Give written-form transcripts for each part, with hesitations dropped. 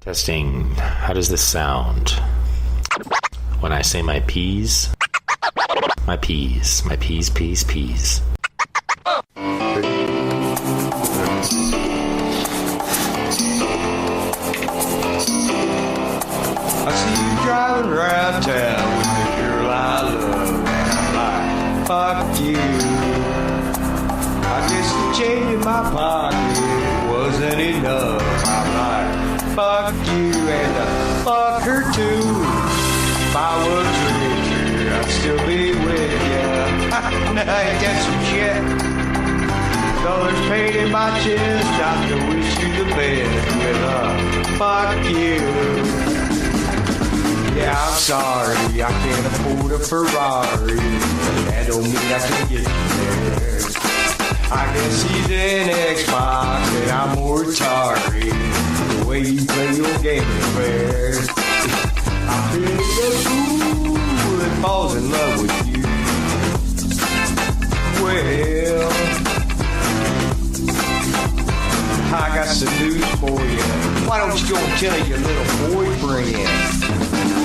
Testing. How does this sound? When I say my peas? My peas. My peas, peas, peas. I see you driving around town with the girl I love, and I'm like, fuck you. I guess the change in my pocket wasn't enough. I'm like, fuck you, and fuck her too. If I was richer, I'd still be with you. Now ain't that some shit? Dollars paid in my chest, not to wish you the best with a fuck you. Yeah, I'm sorry, I can't afford a Ferrari, but that don't mean I can get there. I can see the Xbox and I'm more sorry. The way you play your game is fair. I feel the fool that falls in love with you. Well, I got some news for you. Why don't you go and tell your little boyfriend?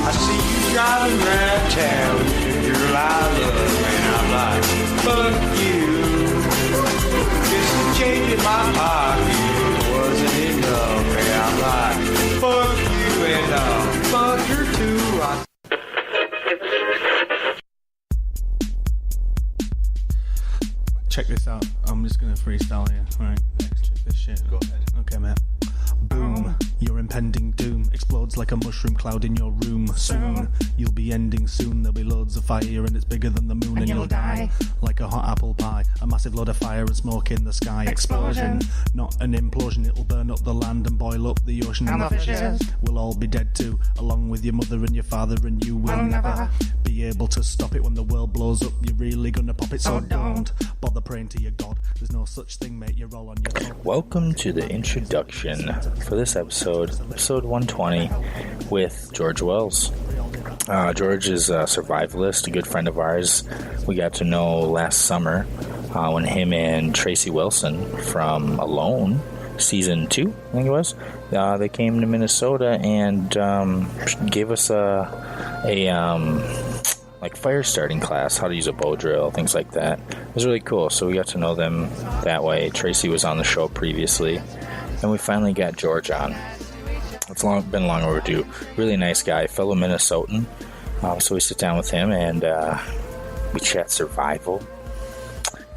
I see you driving around town with your girl I love, and I'm like, fuck you. Just the change in my pocket wasn't enough, and I'm like, fuck you, and fuck her too. Check this out. I'm just gonna freestyle here. Alright, check this shit. Go ahead. Okay, man. Boom. Your impending doom explodes like a mushroom cloud in your room. Soon, you'll be ending soon. There'll be loads of fire and it's bigger than the moon, and you'll die like a hot apple pie. A massive load of fire and smoke in the sky. Explosion, not an implosion. It'll burn up the land and boil up the ocean, and the fishes will all be dead too, along with your mother and your father, and you will never be able to stop it. When the world blows up, you're really gonna pop it. So don't bother praying to your God. There's no such thing, mate. You're all on your own. Welcome to the introduction for this episode 120, with George Wells. George is a survivalist, a good friend of ours. We got to know last summer when him and Tracy Wilson from Alone, season 2, I think it was, they came to Minnesota and gave us like fire starting class, how to use a bow drill, things like that. It was really cool. So we got to know them that way. Tracy was on the show previously, and we finally got George on. It's been long overdue. Really nice guy, fellow Minnesotan. So we sit down with him and we chat survival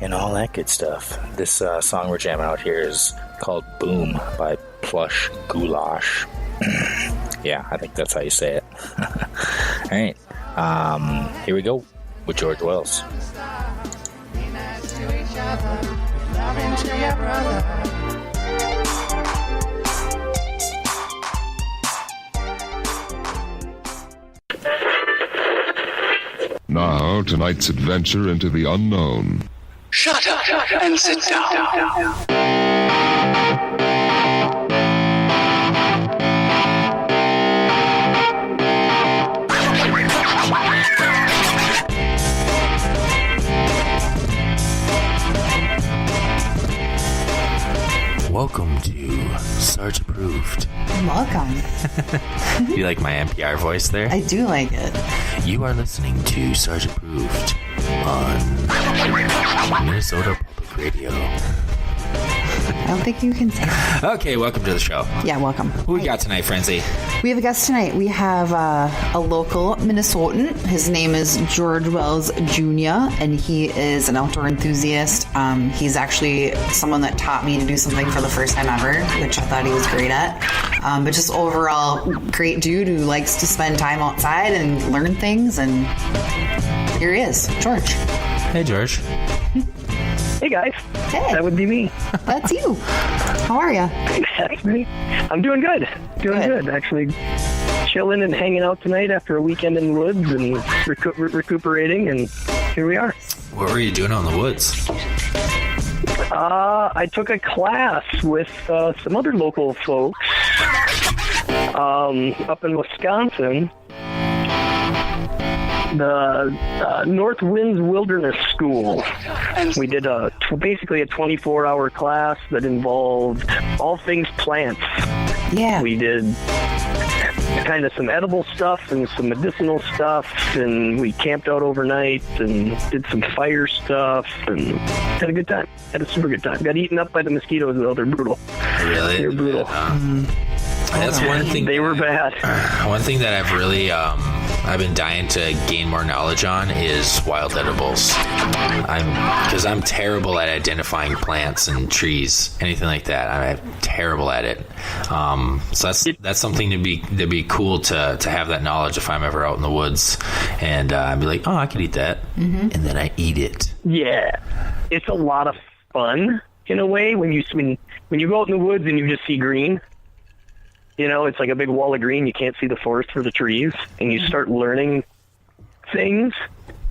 and all that good stuff. This song we're jamming out here is called Boom by Plush Goulash. Yeah, I think that's how you say it. All right. Here we go with George Wells. Now, tonight's adventure into the unknown. Shut up and sit down. Welcome to Sarge Approved. Welcome. You like my NPR voice there? I do like it. You are listening to Sarge Approved on Minnesota Public Radio. I don't think you can say that. Okay, welcome to the show. Yeah, welcome. Who we got tonight, Frenzy? We have a guest tonight. We have a local Minnesotan. His name is George Wells Jr., and he is an outdoor enthusiast. He's actually someone that taught me to do something for the first time ever, which I thought he was great at. But just overall, great dude who likes to spend time outside and learn things. And here he is, George. Hey, George. Hey guys, Hey. That would be me. That's you. How are you? That's me. I'm doing good. Doing good. Actually, chilling and hanging out tonight after a weekend in the woods and recuperating, and here we are. What were you doing out in the woods? I took a class with some other local folks up in Wisconsin. The North Winds Wilderness School. We did basically a 24-hour class that involved all things plants. Yeah. We did kind of some edible stuff and some medicinal stuff, and we camped out overnight and did some fire stuff and had a good time. Had a super good time. Got eaten up by the mosquitoes, though. They're brutal. Really? They're brutal. That's one thing. They were bad. One thing that I've really I've been dying to gain more knowledge on is wild edibles. Because I'm terrible at identifying plants and trees, anything like that. I'm terrible at it. So that's something to be cool to have that knowledge if I'm ever out in the woods, and I'd be like, oh, I could eat that, and then I eat it. Yeah, it's a lot of fun in a way when you go out in the woods and you just see green. You know, it's like a big wall of green. You can't see the forest for the trees, and you start learning things,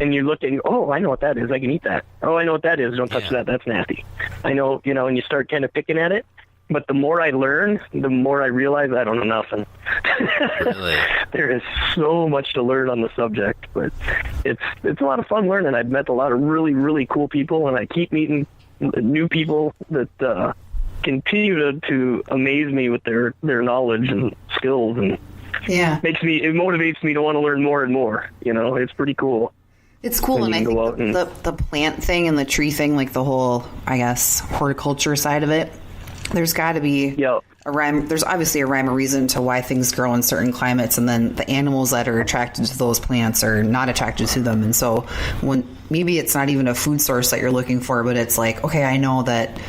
and you look and oh, I know what that is. I can eat that. Oh, I know what that is. Don't touch that. That's nasty. I know, and you start kind of picking at it. But the more I learn, the more I realize I don't know nothing. Really? There is so much to learn on the subject, but it's a lot of fun learning. I've met a lot of really, really cool people, and I keep meeting new people that continue to amaze me with their knowledge and skills, and it motivates me to want to learn more and more. It's pretty cool. It's cool, and I think the plant thing and the tree thing, like the whole, I guess, horticulture side of it, there's got to be a rhyme. There's obviously a rhyme or reason to why things grow in certain climates, and then the animals that are attracted to those plants are not attracted to them. And so when maybe it's not even a food source that you're looking for, but it's like, okay, I know that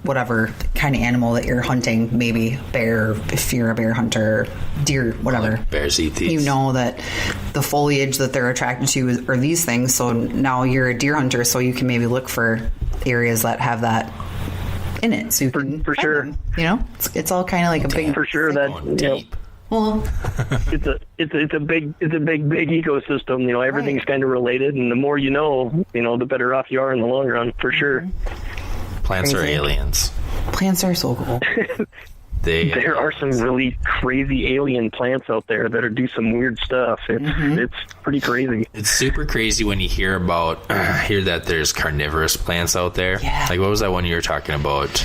whatever kind of animal that you're hunting, maybe bear, if you're a bear hunter, deer, whatever. Like bears eat these. You know that the foliage that they're attracted to are these things. So now you're a deer hunter, so you can maybe look for areas that have that in it. So you can for sure. Them, it's all kind of like a big for sure that deep. Well, it's a big ecosystem. Everything's kind of related, and the more you know, the better off you are in the long run, for sure. Plants are aliens. Plants are so cool. There are some really crazy alien plants out there that do some weird stuff. It's pretty crazy. It's super crazy when you hear that there's carnivorous plants out there. Yeah. Like, what was that one you were talking about?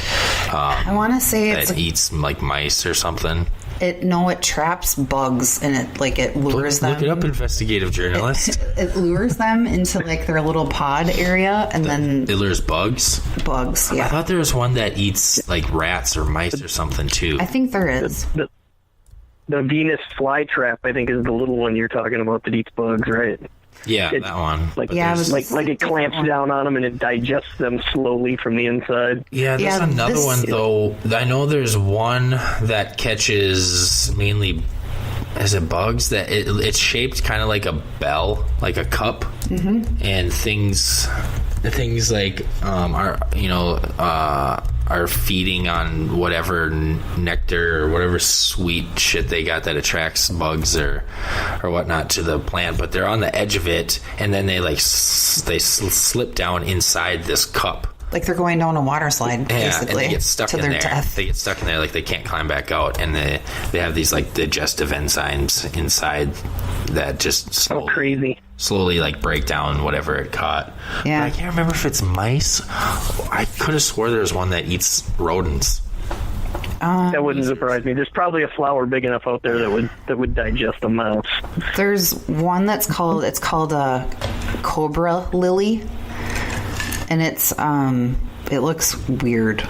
I want to say it eats like mice or something. It traps bugs, and it lures them. Look it up, investigative journalist. It lures them into like their little pod area, and then it lures bugs. Bugs, yeah. I thought there was one that eats like rats or mice or something too. I think there is. The Venus flytrap, I think, is the little one you're talking about that eats bugs, right? Yeah, that one. Like it clamps down on them and it digests them slowly from the inside. Yeah, there's another one though. I know there's one that catches mainly, is it bugs? That it's shaped kind of like a bell, like a cup, and things like are feeding on whatever nectar or whatever sweet shit they got that attracts bugs or whatnot to the plant, but they're on the edge of it, and then they slip down inside this cup. Like they're going down a water slide, basically. And they get stuck in there. Death. They get stuck in there, like they can't climb back out, and they have these like digestive enzymes inside that just slowly like break down whatever it caught. Yeah, but I can't remember if it's mice. I could have swore there was one that eats rodents. That wouldn't surprise me. There's probably a flower big enough out there that would digest a mouse. There's one that's called a cobra lily. And it's it looks weird,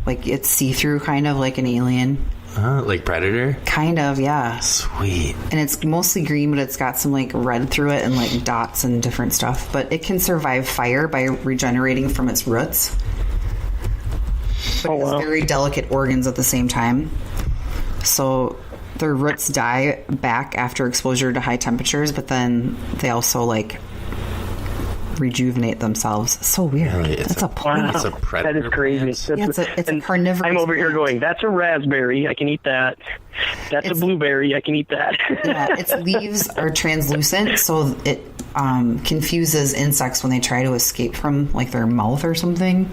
like it's see-through, kind of like an alien. Like Predator? Kind of, yeah. Sweet. And it's mostly green, but it's got some like red through it and like dots and different stuff. But it can survive fire by regenerating from its roots. But it has very delicate organs at the same time. So their roots die back after exposure to high temperatures, but then they also like rejuvenate themselves. So weird. Really? It's a plant. It's a predator. That is crazy. It's a carnivorous. I'm over here going, that's a raspberry. I can eat that. That's a blueberry. I can eat that. Yeah, its leaves are translucent, so it confuses insects when they try to escape from like their mouth or something.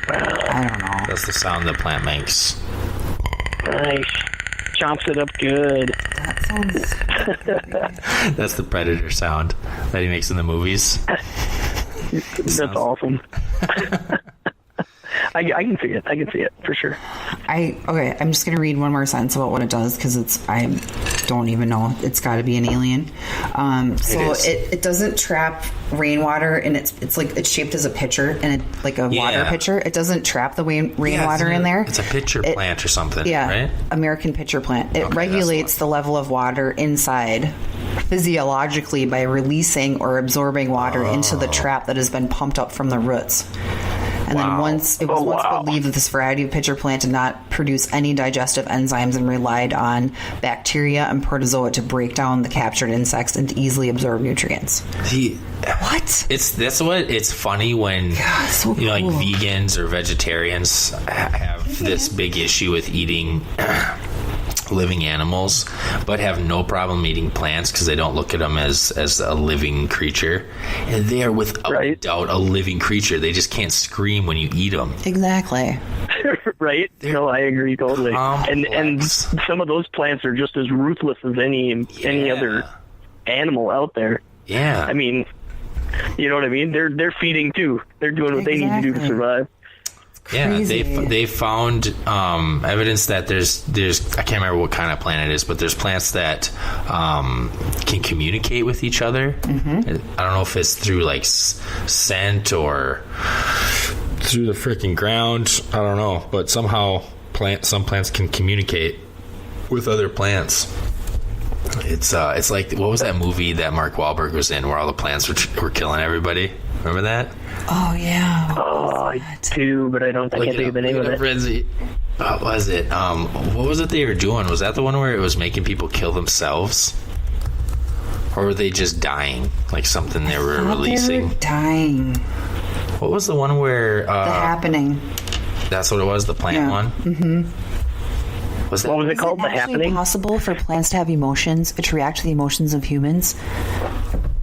I don't know. That's the sound the plant makes. Nice. Chomps it up good. That sounds... That's the predator sound that he makes in the movies. That's awesome. I can see it. I can see it for sure. I'm just gonna read one more sentence about what it does because I don't even know. It's got to be an alien. So it doesn't trap rainwater, and it's like it's shaped as a pitcher and like a water pitcher. It doesn't trap the rainwater in there. It's a pitcher plant or something. Yeah, right? American pitcher plant. It regulates the level of water inside physiologically by releasing or absorbing water into the trap that has been pumped up from the roots. And then once believed that this variety of pitcher plant did not produce any digestive enzymes and relied on bacteria and protozoa to break down the captured insects and to easily absorb nutrients. What? It's funny when so cool. like vegans or vegetarians have this big issue with eating living animals, but have no problem eating plants because they don't look at them as a living creature. And they are without doubt a living creature. They just can't scream when you eat them. Exactly. Right? No, I agree totally. And some of those plants are just as ruthless as any other animal out there. Yeah. I mean, you know what I mean? They're feeding too. They're doing what they need to do to survive. Crazy. Yeah, they found evidence that there's I can't remember what kind of plant it is, but there's plants that can communicate with each other. Mm-hmm. I don't know if it's through like scent or through the freaking ground. I don't know, but somehow some plants can communicate with other plants. It's like, what was that movie that Mark Wahlberg was in where all the plants were killing everybody? Remember that? Oh, yeah. I do, but I can't think of the name of it. Frenzy. What was it? What was it they were doing? Was that the one where it was making people kill themselves? Or were they just dying? Like something they were releasing? They were dying. What was the one where... The Happening. That's what it was, the plant one? Mm-hmm. What was it called? Is The it actually Happening? possible for plants to have emotions, to react to the emotions of humans?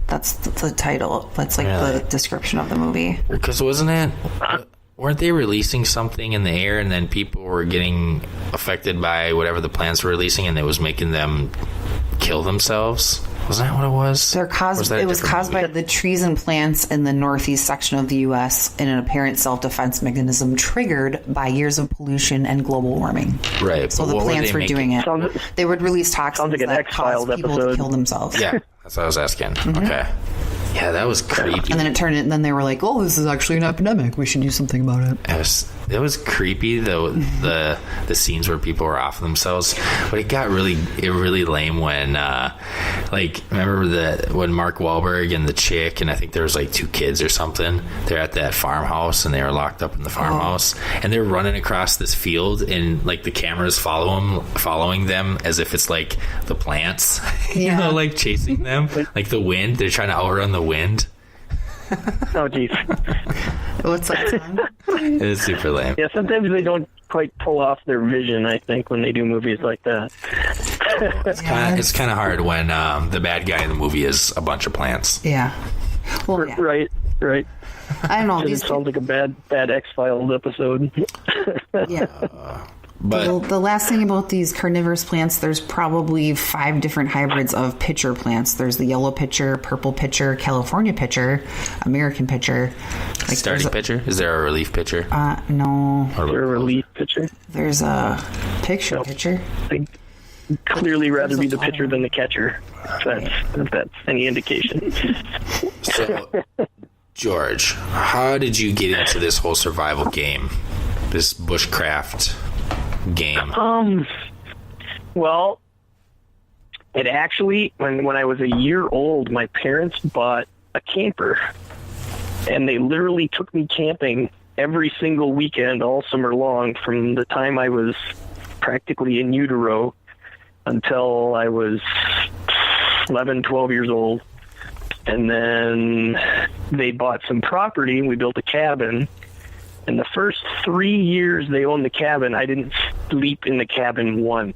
That's the title. That's like the description of the movie. Because weren't they releasing something in the air and then people were getting affected by whatever the plants were releasing and it was making them kill themselves? Wasn't that what it was? It was caused by the trees and plants in the northeast section of the U.S. in an apparent self-defense mechanism triggered by years of pollution and global warming. Right. So the plants were doing it. They would release toxins that cause people to kill themselves. Yeah, that's what I was asking. Mm-hmm. Okay. Yeah, that was creepy. And then they were like, "Oh, this is actually an epidemic. We should do something about it." It was creepy though, the scenes where people were off themselves, but it got really lame when remember when Mark Wahlberg and the chick and I think there was like 2 kids or something, they're at that farmhouse and they were locked up in the farmhouse and they're running across this field and like the cameras following them as if it's like the plants, you know, like chasing them like the wind. They're trying to outrun the wind. Oh, jeez. What's that song? It's super lame. Yeah, sometimes they don't quite pull off their vision, I think, when they do movies like that. It's kind of hard when the bad guy in the movie is a bunch of plants. Yeah. Well, yeah. Right. I don't know. It sounds like a bad X-Files episode. Yeah. But the last thing about these carnivorous plants, there's probably 5 different hybrids of pitcher plants. There's the yellow pitcher, purple pitcher, California pitcher, American pitcher. Starting pitcher? Is there a relief pitcher? No. Is there a relief pitcher? There's a picture pitcher. I'd clearly rather be the pitcher than the catcher, if that's any indication. So, George, how did you get into this whole survival game? This bushcraft game? Well, it actually, when I was a year old, my parents bought a camper, and they literally took me camping every single weekend all summer long from the time I was practically in utero until I was 11, 12 years old. And then they bought some property, and we built a cabin. And the first 3 years they owned the cabin, I didn't sleep in the cabin once.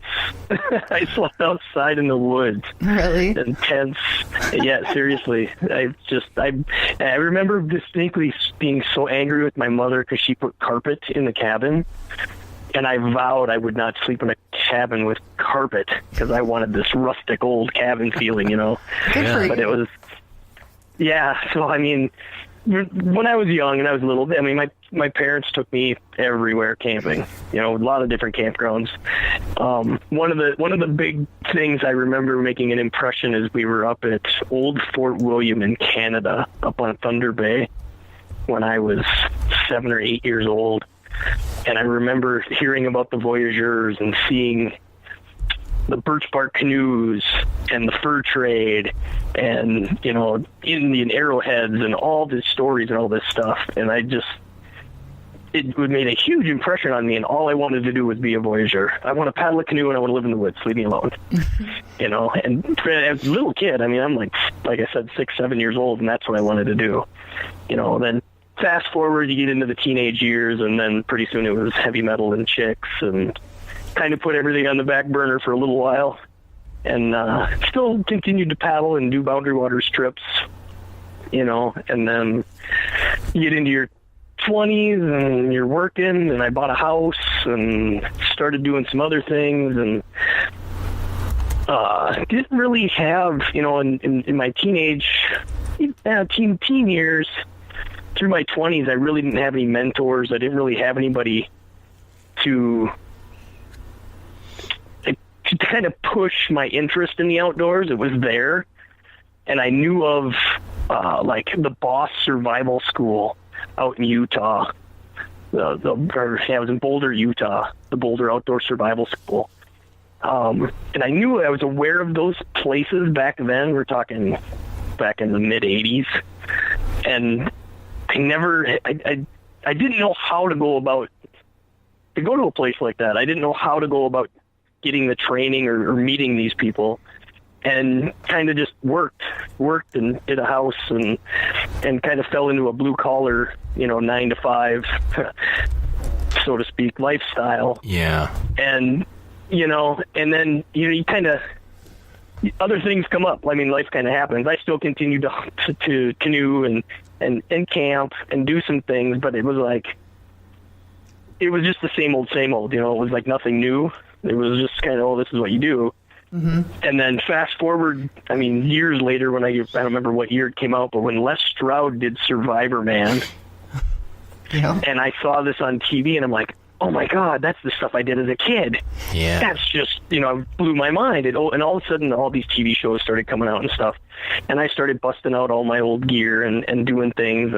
I slept outside in the woods. Really? In tents. Yeah, seriously. I remember distinctly being so angry with my mother because she put carpet in the cabin. And I vowed I would not sleep in a cabin with carpet because I wanted this rustic old cabin feeling, you know. Good for you. But it was... Yeah, so I mean... when I was young and I was little, I mean, my parents took me everywhere camping, you know, a lot of different campgrounds. One of the big things I remember making an impression is we were up at Old Fort William in Canada, up on Thunder Bay, when I was 7 or 8 years old. And I remember hearing about the voyageurs and seeing the birch bark canoes and the fur trade and, you know, Indian arrowheads and all these stories and all this stuff. And it made a huge impression on me, and all I wanted to do was be a voyager. I want to paddle a canoe and I want to live in the woods, leave me alone. You know, and as a little kid, I mean, I'm like I said, 6, 7 years old, and that's what I wanted to do. You know, then fast forward, you get into the teenage years, and then pretty soon it was heavy metal and chicks, and kind of put everything on the back burner for a little while, and still continued to paddle and do Boundary Waters trips, you know, and then you get into your 20s and you're working, and I bought a house and started doing some other things, and didn't really have, you know, in my teen years through my 20s, I really didn't have any mentors. I didn't really have anybody to kind of push my interest in the outdoors. It was there, and I knew of like the Boss Survival School out in Utah. I was in Boulder, Utah, the Boulder Outdoor Survival School. And I was aware of those places back then. We're talking back in the mid 80s, and I didn't know how to go to a place like that. I didn't know how to go about getting the training or meeting these people, and kind of just worked and did a house and kind of fell into a blue collar, you know, 9 to 5, so to speak, lifestyle. Yeah. And, you know, and then, you know, you kind of, other things come up. I mean, life kind of happens. I still continue to canoe and camp and do some things, but it was just the same old, you know. It was like nothing new. It was just kind of, oh, this is what you do. Mm-hmm. And then fast forward, I mean, years later, when I don't remember what year it came out, but when Les Stroud did Survivor Man, yeah, and I saw this on TV, and I'm like, oh my God, that's the stuff I did as a kid. Yeah. That's just, you know, blew my mind. And all of a sudden, all these TV shows started coming out and stuff. And I started busting out all my old gear and doing things.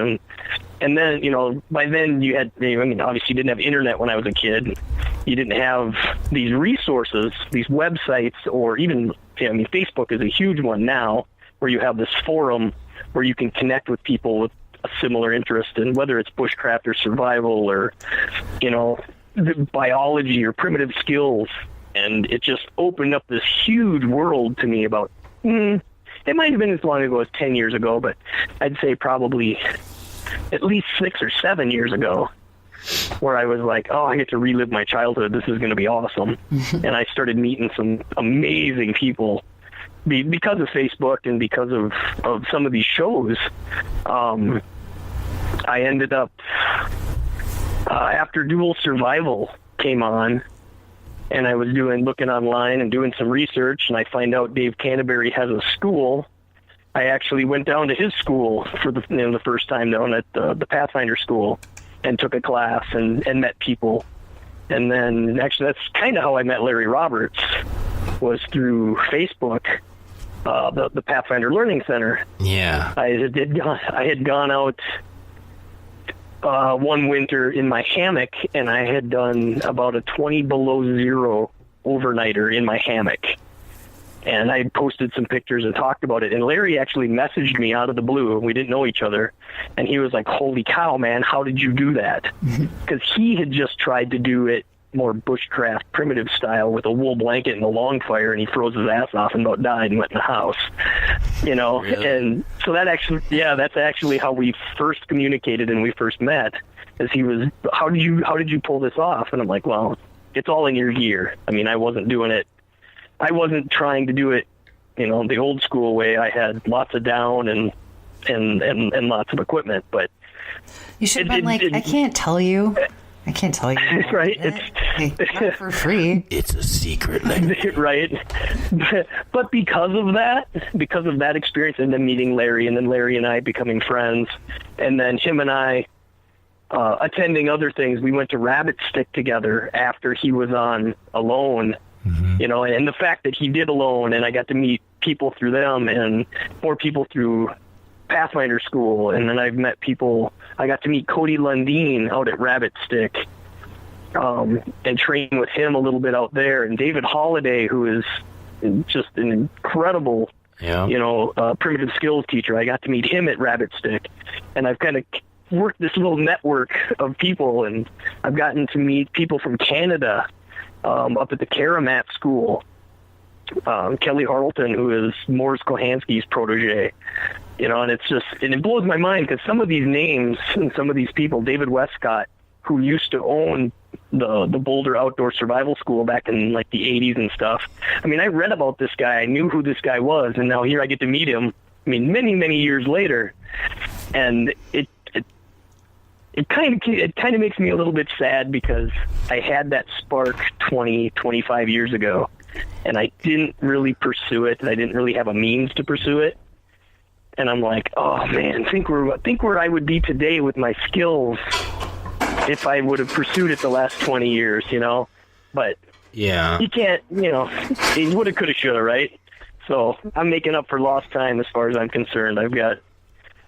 And then, you know, by then you had, I mean, obviously you didn't have internet when I was a kid. You didn't have these resources, these websites, or even, I mean, Facebook is a huge one now, where you have this forum where you can connect with people with a similar interest in, whether it's bushcraft or survival or, you know, biology or primitive skills. And it just opened up this huge world to me about, it might have been as long ago as 10 years ago, but I'd say probably at least 6 or 7 years ago, where I was like, oh, I get to relive my childhood. This is going to be awesome. And I started meeting some amazing people because of Facebook and because of some of these shows. I ended up, after Dual Survival came on, and I was looking online and doing some research, and I find out Dave Canterbury has a school. I actually went down to his school for the first time down at the Pathfinder school, and took a class and met people. And then actually that's kind of how I met Larry Roberts, was through Facebook, the Pathfinder Learning Center. Yeah. I had gone out one winter in my hammock, and I had done about a 20 below zero overnighter in my hammock. And I posted some pictures and talked about it. And Larry actually messaged me out of the blue. We didn't know each other. And he was like, holy cow, man, how did you do that? Because he had just tried to do it more bushcraft, primitive style, with a wool blanket and a long fire, and he froze his ass off and about died and went in the house. You know, really? And so that's actually how we first communicated and we first met. As he was, how did you pull this off? And I'm like, well, it's all in your gear. I mean, I wasn't doing it. I wasn't trying to do it, you know, the old school way. I had lots of down and lots of equipment, but you should have been like, I can't tell you I can't tell you. Right? It's not for free. It's a secret language. Right. But because of that experience, and then meeting Larry, and then Larry and I becoming friends, and then him and I attending other things, we went to Rabbit Stick together after he was on Alone. You know, and the fact that he did Alone, and I got to meet people through them, and more people through Pathfinder School, and then I've met people. I got to meet Cody Lundeen out at Rabbit Stick, and train with him a little bit out there, and David Holliday, who is just an incredible, primitive skills teacher. I got to meet him at Rabbit Stick, and I've kind of worked this little network of people, and I've gotten to meet people from Canada. Up at the Karamat School, Kelly Harleton, who is Morris Kohansky's protege, and it blows my mind because some of these names and some of these people, David Westcott, who used to own the Boulder Outdoor Survival School back in like the 80s and stuff. I mean, I read about this guy, I knew who this guy was, and now here I get to meet him. I mean, many, many years later, and it kind of makes me a little bit sad because I had that spark 25 years ago, and I didn't really pursue it, and I didn't really have a means to pursue it. And I'm like, oh man, think where I would be today with my skills if I would have pursued it the last 20 years, But yeah, you can't, it woulda, coulda, shoulda, right? So I'm making up for lost time as far as I'm concerned. I've got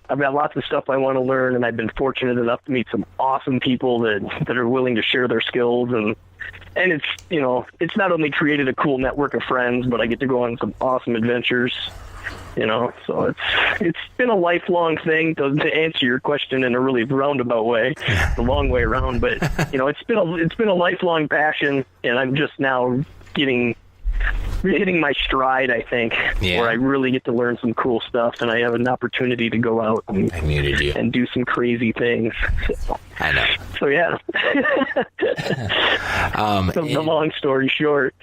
lots of stuff I want to learn, and I've been fortunate enough to meet some awesome people that are willing to share their skills, and it's it's not only created a cool network of friends, but I get to go on some awesome adventures, So it's been a lifelong thing. To answer your question in a really roundabout way, the long way around, but it's been a lifelong passion, and I'm just now hitting my stride, I think, where I really get to learn some cool stuff, and I have an opportunity to go out and do some crazy things. I know. So yeah. The long story short.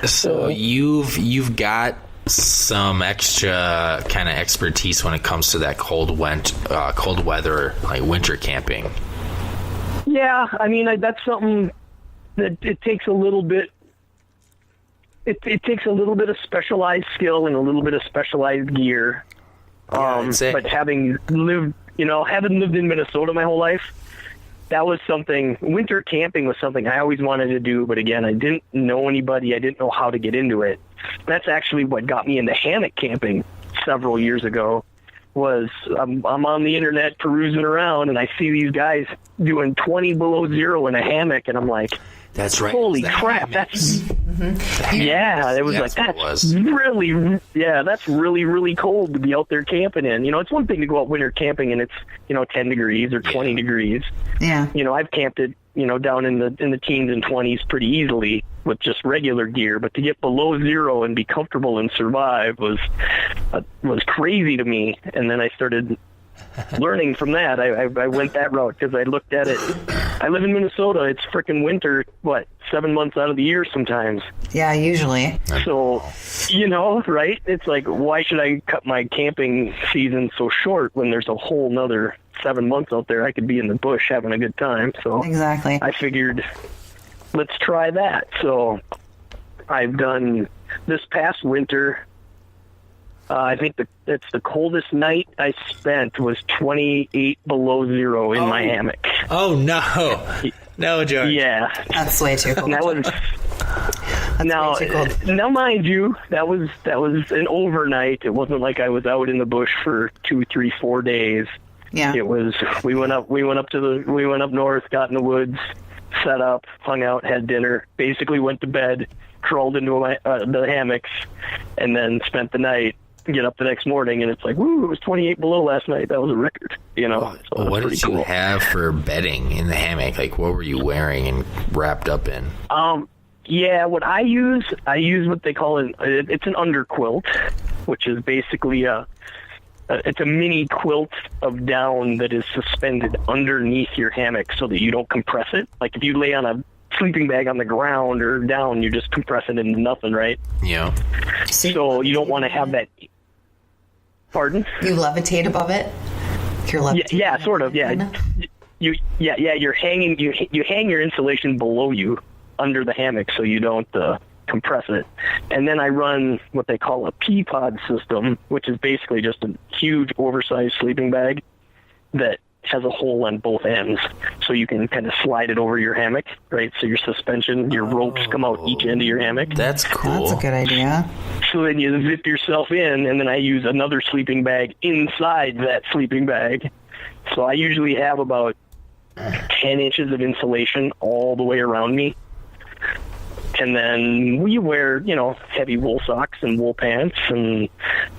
So you've got some extra kind of expertise when it comes to that cold weather, like winter camping. Yeah, I mean that's something that it takes a little bit. It takes a little bit of specialized skill and a little bit of specialized gear. But having lived in Minnesota my whole life, winter camping was something I always wanted to do. But again, I didn't know anybody. I didn't know how to get into it. That's actually what got me into hammock camping several years ago. Was I'm on the internet perusing around, and I see these guys doing 20 below zero in a hammock, and I'm like, that's right. Holy crap! That's it was that's really, really cold to be out there camping in. It's one thing to go out winter camping and it's 10 degrees or 20 degrees. Yeah. I've camped it down in the teens and 20s pretty easily with just regular gear, but to get below zero and be comfortable and survive was crazy to me. And then I started learning from that. I went that route because I looked at it. I live in Minnesota. It's frickin' winter, 7 months out of the year sometimes. Yeah, usually. So, right? It's like, why should I cut my camping season so short when there's a whole nother 7 months out there I could be in the bush having a good time? So exactly. I figured, let's try that. So I've done this past winter. I think it's the coldest night I spent was 28 below zero in my hammock. Oh no, no, George. Yeah, that's way too cold. That was now, mind you, that was an overnight. It wasn't like I was out in the bush for 2, 3, 4 days. Yeah, it was. We went up north, got in the woods, set up, hung out, had dinner, basically went to bed, crawled into the hammocks, and then spent the night. Get up the next morning and it's like, woo, it was 28 below last night. That was a record, So what did you have for bedding in the hammock? Like, what were you wearing and wrapped up in? What I use what they call it's an underquilt, which is basically it's a mini quilt of down that is suspended underneath your hammock so that you don't compress it. Like if you lay on a sleeping bag on the ground or down, you're just compressing into nothing, right? Yeah. So you don't want to have that. Pardon? You levitate above it? Yeah, sort of, yeah. you're hanging. You hang your insulation below you under the hammock so you don't compress it. And then I run what they call a pea pod system, which is basically just a huge oversized sleeping bag that has a hole on both ends, so you can kind of slide it over your hammock, right? So your suspension, your ropes come out each end of your hammock. That's cool. That's a good idea. So then you zip yourself in, and then I use another sleeping bag inside that sleeping bag. So I usually have about 10 inches of insulation all the way around me. And then we wear, heavy wool socks and wool pants, and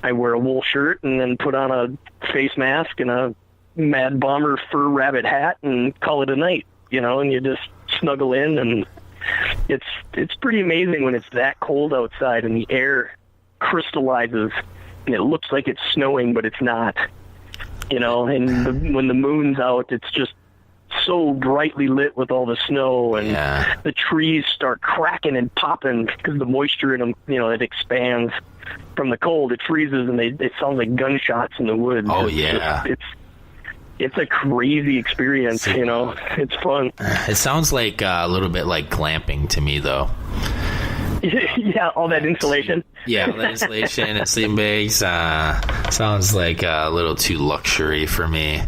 I wear a wool shirt and then put on a face mask and a Mad Bomber fur rabbit hat and call it a night, and you just snuggle in, and it's pretty amazing when it's that cold outside and the air crystallizes and it looks like it's snowing, but it's not, and when the moon's out, it's just so brightly lit with all the snow, and the trees start cracking and popping because the moisture in them, it expands from the cold. It freezes, and it sounds like gunshots in the woods. Oh, yeah. It's a crazy experience, It's fun. It sounds like a little bit like glamping to me, though. Yeah, all that insulation. Yeah, all that insulation and sleeping bags sounds like a little too luxury for me.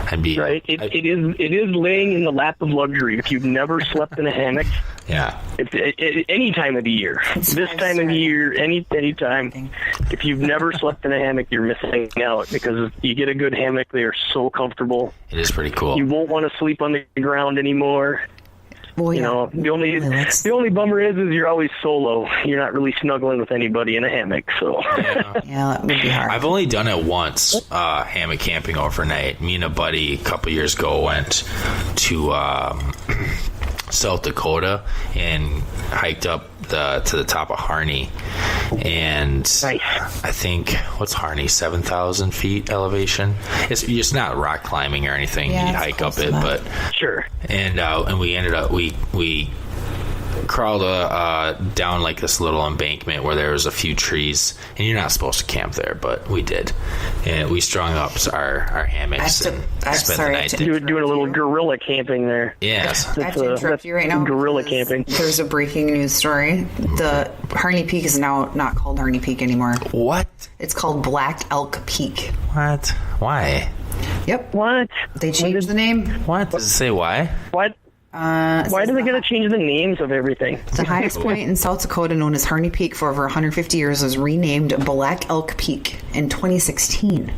Right. It is laying in the lap of luxury. If you've never slept in a hammock, any time of the year, this time of the year, any time, if you've never slept in a hammock, you're missing out, because you get a good hammock, they are so comfortable. It is pretty cool. You won't want to sleep on the ground anymore. Well, the only bummer is you're always solo. You're not really snuggling with anybody in a hammock. So yeah, that would be hard. I've only done it once, hammock camping overnight. Me and a buddy a couple years ago went to South Dakota and hiked up to the top of Harney, and nice. I think, what's Harney, 7,000 feet elevation? It's not rock climbing or anything. You hike up it, but sure. And we ended up we crawled down like this little embankment where there was a few trees, and you're not supposed to camp there, but we did, and we strung up our hammocks and spent the night there. Doing a little guerrilla camping there. Yes. I have to interrupt you right now. Guerrilla camping. There's a breaking news story. The Harney Peak is now not called Harney Peak anymore. What? It's called Black Elk Peak. What? Why? Yep. What? They changed the name. What? Does it say why? What? Why do they got to change the names of everything? The highest point in South Dakota, known as Harney Peak for over 150 years, was renamed Black Elk Peak in 2016.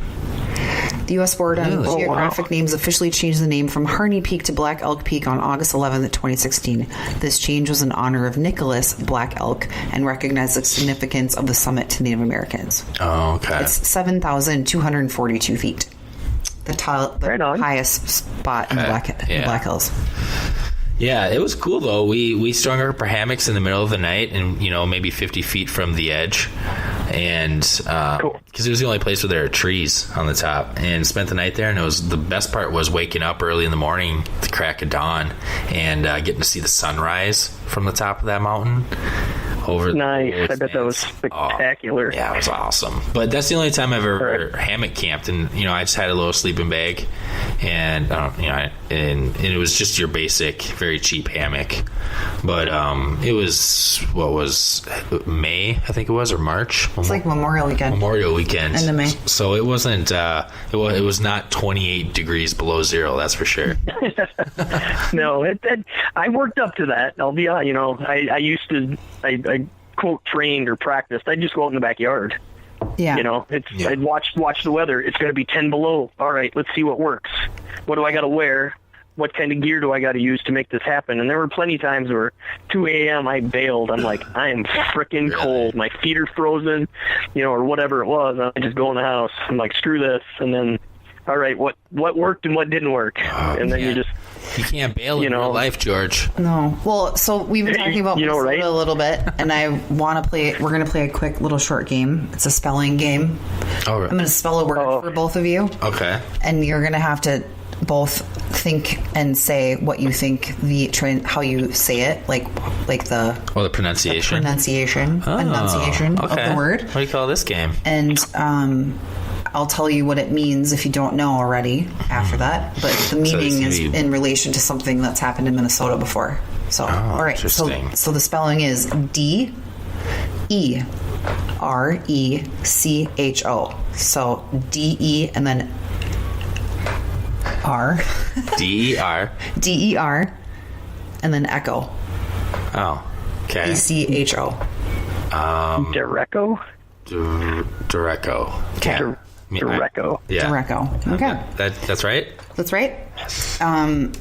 The U.S. Board on Geographic Names officially changed the name from Harney Peak to Black Elk Peak on August 11th, 2016. This change was in honor of Nicholas Black Elk and recognized the significance of the summit to Native Americans. Oh, okay. It's 7,242 feet. The highest spot in the Black Hills. Yeah, it was cool though. We strung our hammocks in the middle of the night, and maybe 50 feet from the edge, and because it was the only place where there are trees on the top, and spent the night there. And the best part was waking up early in the morning, the crack of dawn, and getting to see the sunrise from the top of that mountain. Nice. I bet that was spectacular. Yeah, it was awesome. But that's the only time I've ever hammock camped, and I just had a little sleeping bag, and and it was just your basic, very cheap hammock. But it was May, I think it was, or March. It's like Memorial Weekend. End of May. So it wasn't. It was not 28 degrees below zero. That's for sure. No, I worked up to that. I'll be honest. I used to. I quote trained or practiced. I'd just go out in the backyard. Yeah. I'd watch the weather. It's going to be 10 below. All right, let's see what works. What do I got to wear? What kind of gear do I got to use to make this happen? And there were plenty of times where 2 a.m. I bailed. I'm like, I am freaking cold. My feet are frozen, or whatever it was. I just go in the house. I'm like, screw this. And then, all right, what worked and what didn't work? And then you can't bail in real life, George. No. Well, so we've been talking about Minnesota right? a little bit, and I want to play. We're going to play a quick little short game. It's a spelling game. All right. I'm going to spell a word for both of you. Okay. And you're going to have to both think and say what you think how you say it, like the pronunciation. Enunciation of the word. What do you call this game? And I'll tell you what it means if you don't know already after that. But the meaning is in relation to something that's happened in Minnesota before. So, all right. So the spelling is DERECHO. So DE and then R. DER. DER and then echo. Oh, okay. ECHO. Dereco? Dereco. Okay. Dereco. Yeah. Dereco. Okay. That's right? That's right.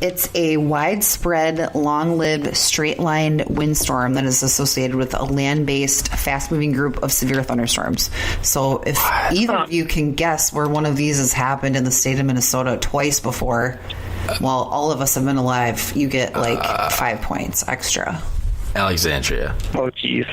It's a widespread, long-lived, straight-lined windstorm that is associated with a land-based, fast-moving group of severe thunderstorms. So if either of you can guess where one of these has happened in the state of Minnesota twice before, while all of us have been alive, you get 5 points extra. Alexandria. Oh, jeez.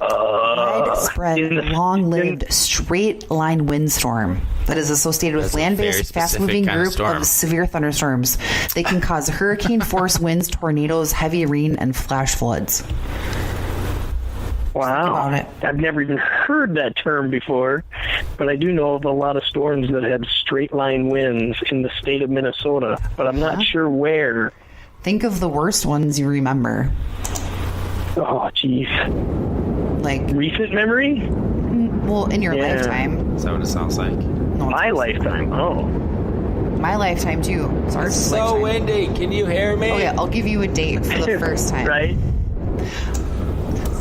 Widespread, long-lived, straight-line windstorm that is associated with land-based, fast-moving group of severe thunderstorms. They can cause hurricane-force winds, tornadoes, heavy rain, and flash floods. Wow. I've never even heard that term before, but I do know of a lot of storms that had straight-line winds in the state of Minnesota, but I'm not sure where. Think of the worst ones you remember. Oh, jeez. Like recent memory? Well, in your lifetime. Is that what it sounds like? No, my lifetime. Oh. My lifetime, too. It's so windy. Can you hear me? Oh, yeah. I'll give you a date for the first time. Right.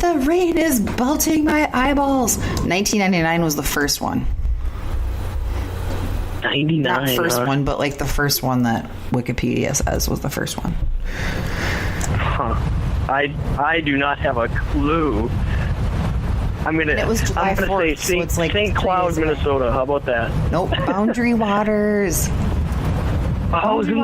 The rain is belting my eyeballs. 1999 was the first one. 99. Not first one, but like the first one that Wikipedia says was the first one. Huh. I do not have a clue. It was July 4th, say so it's like St. Cloud, Minnesota. How about that? Nope. Boundary Waters. Was it in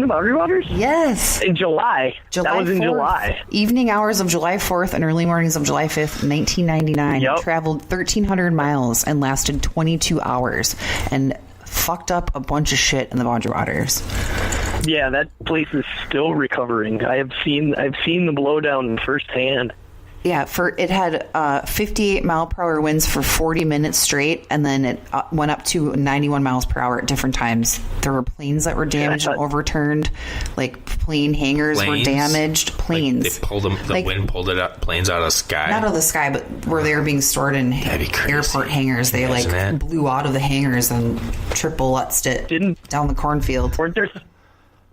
the Boundary Waters? Yes. In July. That was in 4th. July. Evening hours of July 4th and early mornings of July 5th, 1999. Yep. Traveled 1,300 miles and lasted 22 hours and fucked up a bunch of shit in the Boundary Waters. Yeah, that place is still recovering. I've seen the blowdown firsthand. Yeah, it had 58 mile per hour winds for 40 minutes straight, and then it went up to 91 miles per hour at different times. There were planes that were damaged and overturned, like plane hangars were damaged. Planes. Like they pulled them. The wind pulled planes out of the sky. Not out of the sky, but where they were being stored in airport hangars. They blew out of the hangars and triple Lutzed it down the cornfield.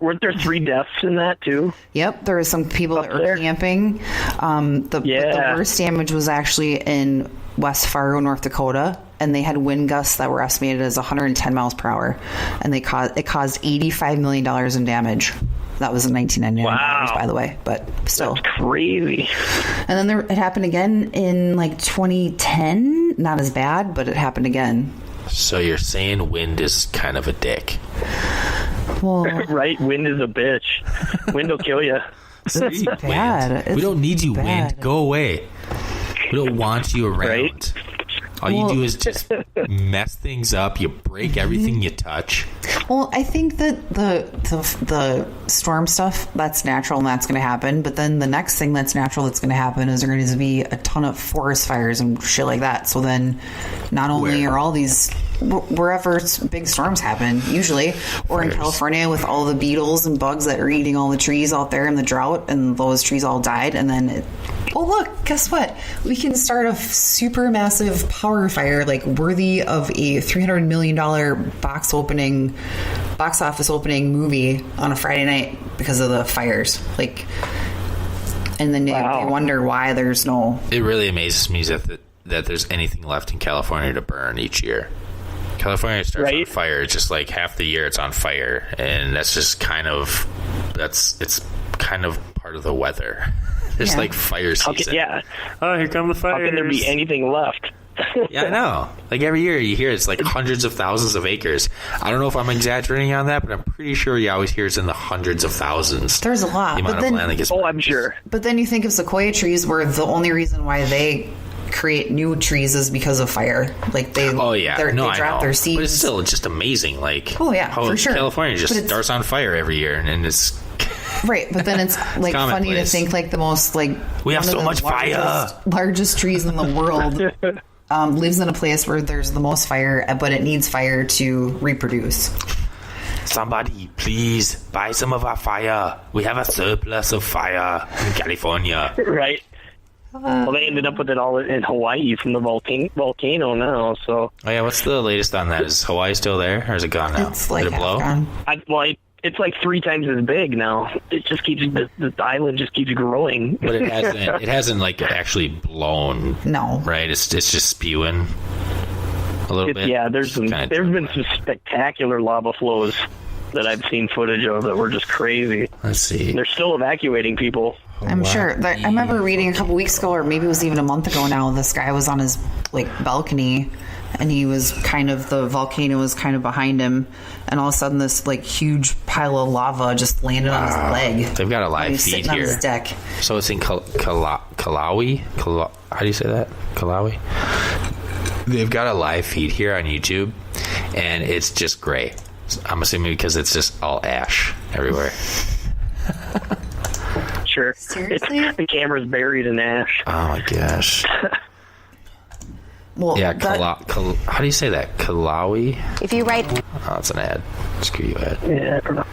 Weren't there 3 deaths in that too? Yep, there were some people that were camping. The worst damage was actually in West Fargo, North Dakota, and they had wind gusts that were estimated as 110 miles per hour, and it caused $85 million in damage. That was in 1999, by the way, but still. That's crazy. And then it happened again in 2010. Not as bad, but it happened again. So you're saying wind is kind of a dick. Well, right? Wind is a bitch. Wind will kill you. It's bad. We don't need you, bad. wind. Go away. We don't want you around. Right? All you do is just mess things up. You break everything you touch. Well, I think that the storm stuff, that's natural and that's going to happen. But then the next thing that's natural that's going to happen is there going to be a ton of forest fires and shit like that. So then not only are all these... wherever big storms happen, usually, or in California with all the beetles and bugs that are eating all the trees out there in the drought, and those trees all died, and then look, guess what? We can start a super massive power fire, worthy of a $300 million box office opening movie on a Friday night because of the fires. And then they wonder why there's no... It really amazes me that there's anything left in California to burn each year. California starts on fire. It's just half the year it's on fire, and that's just it's kind of part of the weather. There's fire season. Oh, here come the fires. How can there be anything left? Yeah, I know. Every year you hear it's hundreds of thousands of acres. I don't know if I'm exaggerating on that, but I'm pretty sure you always hear it's in the hundreds of thousands. There's a lot. The amount of land that gets burned. I'm sure. But then you think of sequoia trees, where the only reson why they create new trees is because of fire. They drop their seeds. But it's still just amazing. How for sure. California just starts on fire every year, and it's right. But then it's funny to think the most we have so much fire. Largest trees in the world lives in a place where there's the most fire, but it needs fire to reproduce. Somebody, please buy some of our fire. We have a surplus of fire in California. Right. Well, they ended up with it all in Hawaii from the volcano now. So. Oh yeah, what's the latest on that? Is Hawaii still there, or is it gone now? It's like Did it blow? gone. It's like 3 times as big now. It just keeps the island just keeps growing. But it hasn't. It hasn't like actually blown. No. Right. It's just spewing a little bit. Yeah, there's been some spectacular lava flows that I've seen footage of that were just crazy. Let's see. They're still evacuating people. I'm sure. I remember reading a couple weeks ago, or maybe it was even a month ago now, this guy was on his balcony, and he was the volcano was kind of behind him, and all of a sudden this huge pile of lava just landed on his leg. They've got a live feed sitting here. on his deck. So it's in Kalawi. How do you say that? Kalawi. They've got a live feed here on YouTube, and it's just gray. I'm assuming because it's just all ash everywhere. Sure. Seriously? The camera's buried in ash. Oh my gosh. Well, Yeah, how do you say that? Kalawi? If you write... Oh, it's an ad. Screw you, ad. Yeah, I don't know.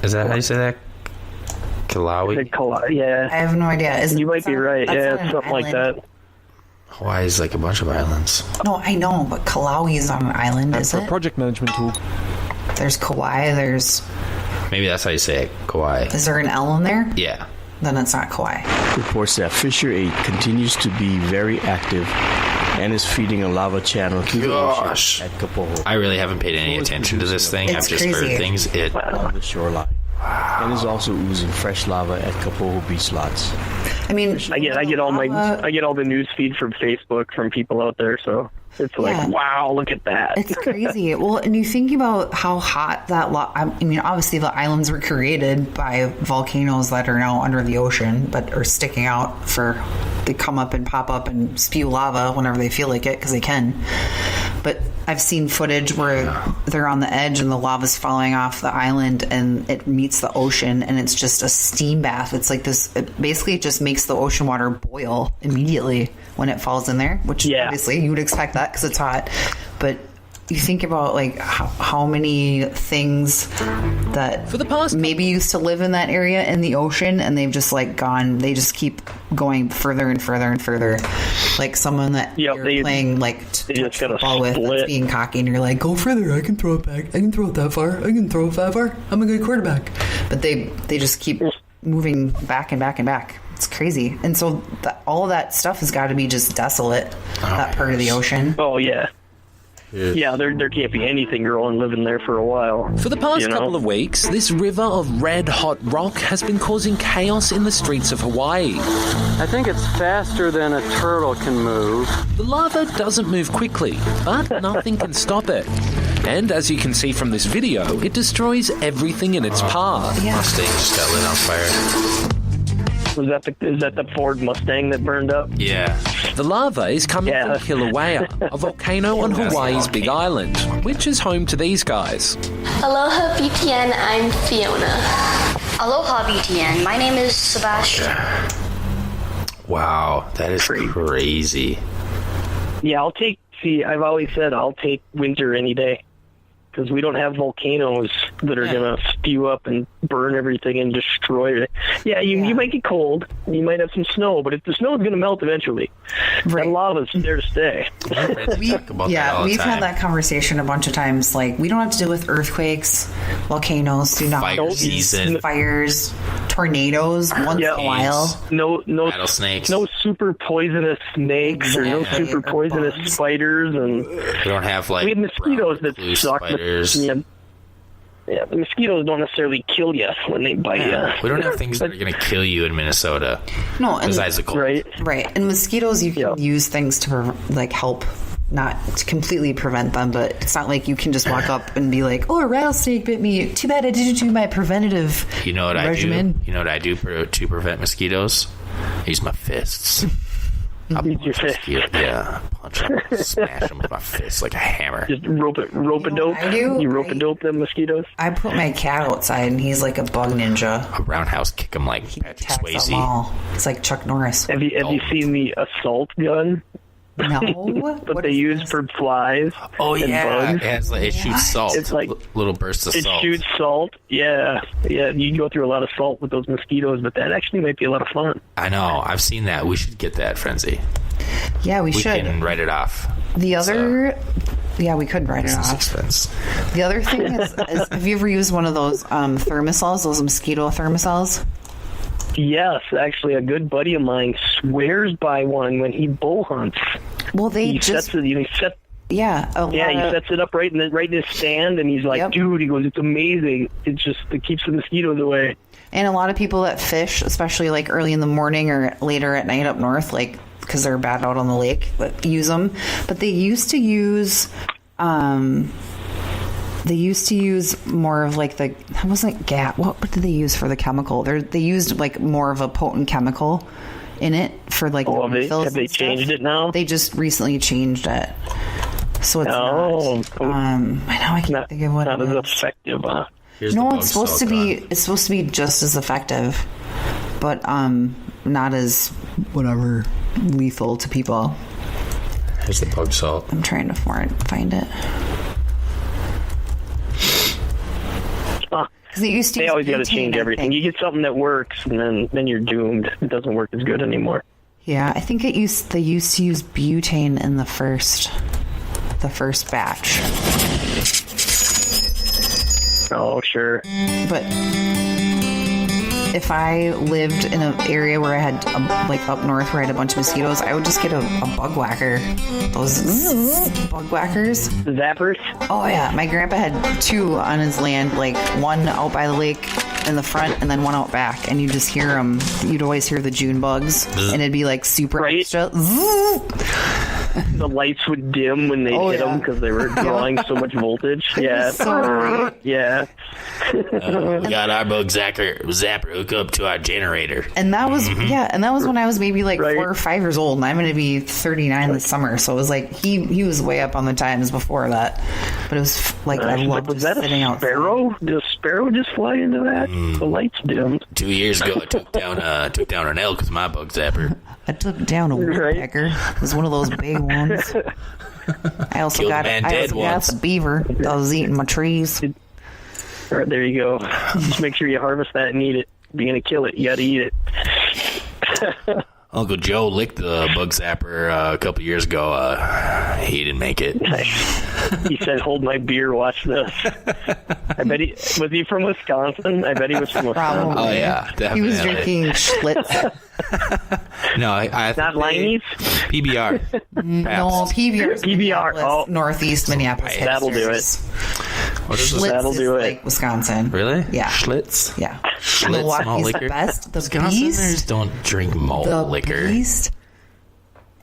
Is that how you say that? Kalawi? Yeah. I have no idea. You might be right. That's Yeah, not it's an something like island. that. Hawaii's like a bunch of islands. No, I know, but Kalawi is on an island, is For a it? project management tool. There's Kauai, Maybe that's how you say it. Kauai. is there an L in there? Yeah. Then it's not Kauai. Reports that Fissure 8 continues to be very active and is feeding a lava channel to the Gosh. ocean at Kapoho I really haven't paid any attention to this thing. It's I've just crazy. heard things. on the shoreline. And is also oozing fresh lava at Kapoho beach lots. I mean, I get all the news feed from Facebook from people out there, so it's like, Yeah. wow, look at that. it's crazy. Well, and you think about how hot that I mean, obviously the islands were created by volcanoes that are now under the ocean, but are sticking out they come up and pop up and spew lava whenever they feel like it, because they can. But I've seen footage where they're on the edge and the lava's falling off the island and it meets the ocean, and it's just a steam bath. It's like this, basically it just makes the ocean water boil immediately when it falls in there, which obviously you would expect that because it's hot. But you think about how many things that For the past maybe used to live in that area in the ocean, and they've just gone. They just keep going further and further and further. Like someone that you're playing touch football with that's being cocky, and you're like, go further. I can throw it back. I can throw it that far. I can throw it that far. I'm a good quarterback. But they just keep moving back and back and back. It's crazy. And so all of that stuff has got to be just desolate. That part of the ocean. Oh yeah. Yeah, there can't be anything growing living there for a while. For the past couple of weeks, this river of red-hot rock has been causing chaos in the streets of Hawaii. I think it's faster than a turtle can move. The lava doesn't move quickly, but nothing can stop it. And as you can see from this video, it destroys everything in its path. Mustang just got lit on fire. Is that the Ford Mustang that burned up? Yeah. The lava is coming from Kilauea, a volcano on Hawaii's Big Island, which is home to these guys. Aloha BTN, I'm Fiona. Aloha BTN, my name is Sebastian. Wow, that is crazy. Yeah, I've always said I'll take winter any day. Because we don't have volcanoes that are going to spew up and burn everything and destroy it. Yeah, you might get cold. You might have some snow, but the snow is going to melt eventually. Right. And lava's there to stay. We've had that conversation a bunch of times. Like, we don't have to deal with earthquakes, volcanoes, fires, tornadoes once in a while. No rattlesnakes. No super poisonous snakes or no super poisonous spiders. And we don't have we have mosquitoes that suck. Yeah, the mosquitoes don't necessarily kill you when they bite you. We don't have things that are going to kill you in Minnesota. No, besides the cold. Right. And mosquitoes, you can use things to help, not to completely prevent them, but it's not like you can just walk up and be like, "Oh, a rattlesnake bit me. Too bad I didn't do my preventative regimen." You know what I do to prevent mosquitoes? I use my fists. I'll punch a punch them, smash them with my fist like a hammer. Just rope a dope. You rope a dope them mosquitoes. I put my cat outside, and he's like a bug ninja. A roundhouse kick him like Patrick Swayze. It's like Chuck Norris. Have you seen the assault gun No. But they use for flies. Oh and yeah, bugs. it shoots salt. It's like little bursts of salt. It shoots salt. Yeah. You go through a lot of salt with those mosquitoes, but that actually might be a lot of fun. I know. I've seen that. We should get that, Frenzy. Yeah, we should. We can write it off. The other, yeah, we could write it off. Expense. The other thing is, have you ever used one of those thermosols, those mosquito thermosols? Yes, actually, a good buddy of mine swears by one when he bull hunts. Well, he sets it up right in his stand, and he's like, dude, he goes, it's amazing. It keeps the mosquitoes away. And a lot of people that fish, especially like early in the morning or later at night up north, like because they're bad out on the lake, but use them. But they used to use more of like it wasn't gas. What did they use for the chemical? They used like more of a potent chemical in it for like. Oh, have they changed it now? They just recently changed it, so it's not. I know I can't think of what not it as is. Effective. Huh? No, it's supposed to be. It's supposed to be just as effective, but not as lethal to people. Here's the bug salt. I'm trying to find it. They always got to change everything. You get something that works, and then you're doomed. It doesn't work as good anymore. Yeah, I think they used to use butane in the first batch. Oh, sure. But if I lived in an area where I had, like up north where I had a bunch of mosquitoes, I would just get a bug whacker. Those bug whackers. Zappers? Oh, yeah. My grandpa had 2 on his land, like one out by the lake in the front and then one out back. And you just hear them. You'd always hear the June bugs. And it'd be like super extra. The lights would dim when they hit them because they were drawing so much voltage. Yeah. Yeah. We got our bug zapper hook up to our generator. And that was and that was when I was maybe like 4 or 5 years old, and I'm going to be 39 this summer. So it was like he was way up on the times before that. But it was like I loved was that sitting a sparrow? outside. Did a sparrow just fly into that? The lights dimmed. 2 years ago, I took down an elk with my bug zapper. I took down a woodpecker. It was one of those big ones. I also got a beaver that was eating my trees. All right, there you go. Just make sure you harvest that and eat it. If you're going to kill it, you got to eat it. Uncle Joe licked the bug zapper a couple years ago. He didn't make it. He said, hold my beer, watch this. I bet was he from Wisconsin? I bet he was from Wisconsin. Probably. Oh, yeah, definitely. He was drinking Schlitz. No, I not Liney's? PBR. No, PBR. Oh, Northeast Minneapolis. That'll do it. What is Schlitz That'll do it. Like Wisconsin. Really? Yeah. Schlitz? Yeah. Schlitz Milwaukee's malt liquor? the best. The Wisconsiners Beast? don't drink malt liquor. Beast?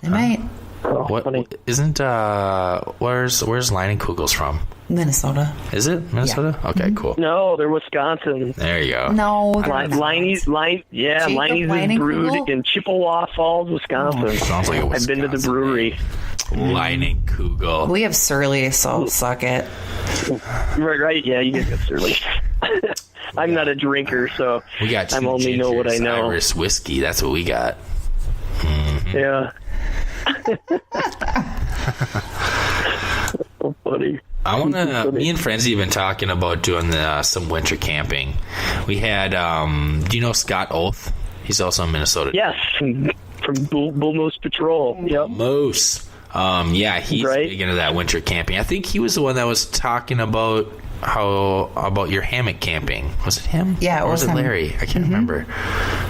They might. What isn't where's Line & Kugel's from? Minnesota. Is it Minnesota? Yeah. Okay, cool. No, they're Wisconsin. There you go. No, Liney's is brewed in Chippewa Falls, Wisconsin. Oh, sounds like a Wisconsin. I've been to the brewery. Line & Kugel. We have Surly, so suck it. Right. Yeah, you guys got Surly. I'm not a drinker, so we got I'm only know what I know. Irish whiskey. That's what we got. Mm-hmm. Yeah. So funny. Me and Frenzy have been talking about doing some winter camping. We had, do you know Scott Oath? He's also in Minnesota. Yes, from Bull Moose Patrol. Yep. Moose. Yeah, he's big into that winter camping. I think he was the one that was talking about about your hammock camping. Was it him? Yeah, or was it him. Larry? I can't remember.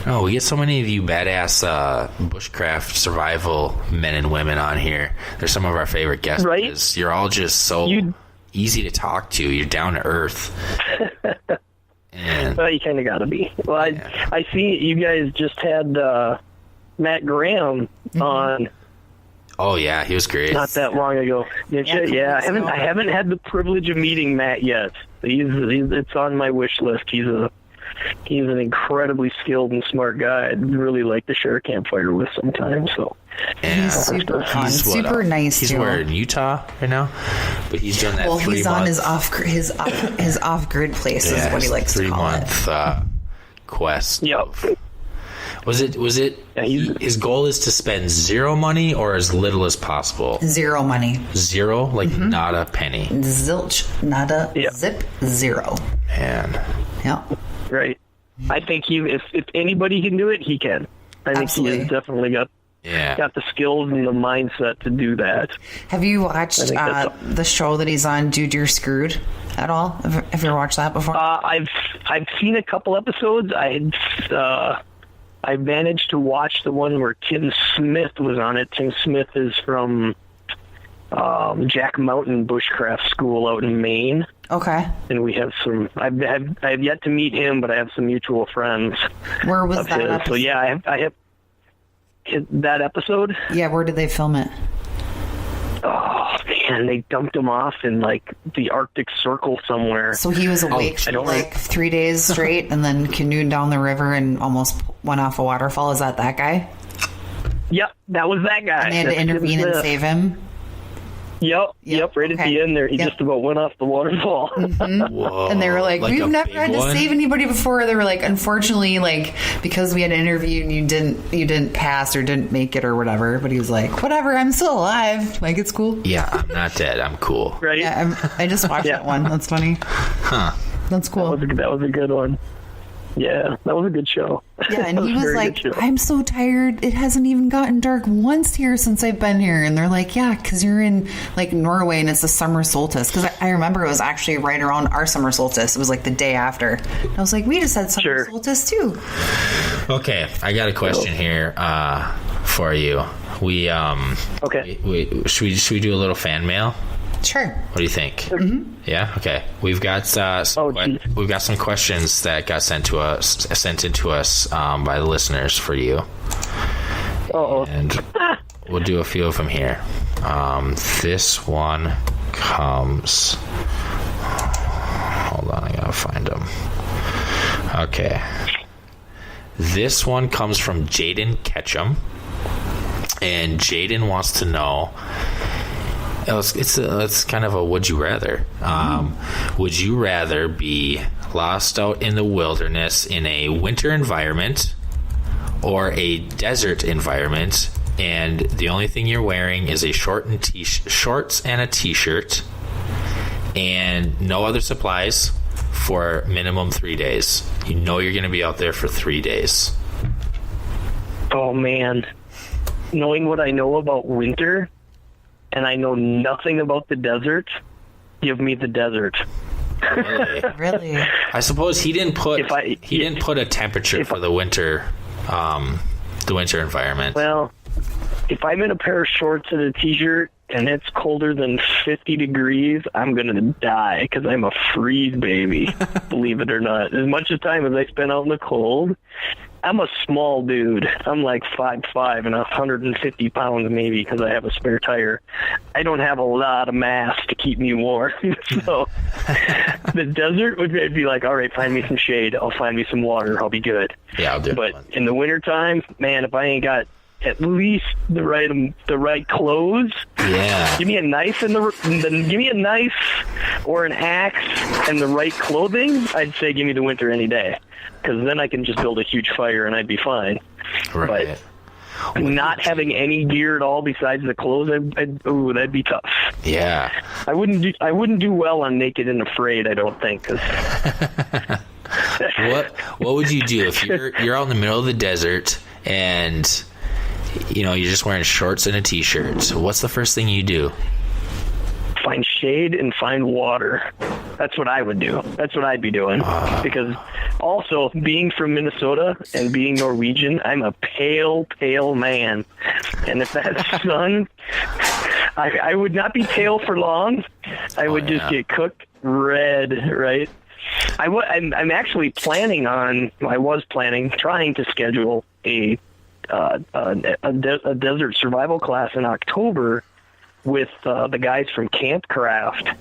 No, we get so many of you badass bushcraft survival men and women on here. They're some of our favorite guests. Right? Because you're all just so easy to talk to. You're down to earth. Well, you kind of got to be. Well, I see you guys just had Matt Graham on. Oh yeah, he was great. Not that long ago. Yeah, I haven't had the privilege of meeting Matt yet. It's on my wish list. He's an incredibly skilled and smart guy. I'd really like to share a campfire with sometime. So he's super fun, super nice. He's where in Utah right now, but he's doing that. Well, he's on his off grid place is what he likes to call it. 3 month quest. Yep. Was it? Yeah, his goal is to spend zero money or as little as possible. Zero money. Zero, like not a penny. Zilch, nada, zip, zero. Man. Yeah. Right. I think if anybody can do it, he can. I think he has definitely got the skills and the mindset to do that. Have you watched the show that he's on, Dude, You're Screwed, at all? Have you ever watched that before? I've seen a couple episodes. I managed to watch the one where Tim Smith was on it. Tim Smith is from Jack Mountain Bushcraft School out in Maine. Okay. And we have some. I've yet to meet him, but I have some mutual friends. Where was that episode? So yeah, I have that episode. Yeah, where did they film it? Oh man, they dumped him off in like the Arctic Circle somewhere. So he was awake for like 3 days straight, and then canoed down the river and almost went off a waterfall. Is that guy? Yep, that was that guy. And they had to intervene and save him. Yep. Right at the end there, he just about went off the waterfall. Whoa, and they were like we've never had to one? save anybody before. They were like, unfortunately, like because we had an interview and you didn't pass or didn't make it or whatever. But he was like, whatever, I'm still alive. Like, it's cool. Yeah, I'm not dead. I'm cool. Right? Yeah, I just watched that one. That's funny. Huh. That's cool. That was a good one. Yeah, that was a good show. Yeah, and he was like, I'm so tired. It hasn't even gotten dark once here since I've been here. And they're like, yeah, because you're in like Norway and it's the summer solstice. Because I remember it was actually right around our summer solstice. It was like the day after. I was like, we just had summer solstice too. Okay, I got a question here for you. We should we do a little fan mail? Sure. What do you think? Mm-hmm. Yeah. Okay. We've got some questions that got sent in to us by the listeners for you. And we'll do a few of them here. This one comes. Hold on, I gotta find them. Okay. This one comes from Jaden Ketchum, and Jaden wants to know. It's kind of a would you rather. Would you rather be lost out in the wilderness in a winter environment or a desert environment, and the only thing you're wearing is a shorts and a t-shirt and no other supplies for minimum 3 days? You know you're going to be out there for 3 days. Oh man, knowing what I know about winter, and I know nothing about the desert, give me the desert. Really? I suppose he didn't put a temperature for the winter environment. Well, if I'm in a pair of shorts and a t-shirt and it's colder than 50 degrees, I'm going to die because I'm a freeze baby, believe it or not. As much time as I spend out in the cold, I'm a small dude. I'm like 5'5" and 150 pounds maybe because I have a spare tire. I don't have a lot of mass to keep me warm. So the desert would be like, all right, find me some shade. I'll find me some water. I'll be good. Yeah, I'll do it. But in the wintertime, man, if I ain't got at least the right clothes, give me a knife give me a knife or an axe and the right clothing, I'd say give me the winter any day. Because then I can just build a huge fire and I'd be fine. Right. But not having any gear at all besides the clothes, that'd be tough. Yeah. I wouldn't do well on Naked and Afraid, I don't think. What would you do if you're out in the middle of the desert and you're just wearing shorts and a t-shirt? What's the first thing you do? Find shade and find water. That's what I would do. That's what I'd be doing. Because also, being from Minnesota and being Norwegian, I'm a pale man. And if that sun, I would not be pale for long. I would just get cooked red, right? I'm actually trying to schedule a desert survival class in October with the guys from Campcraft.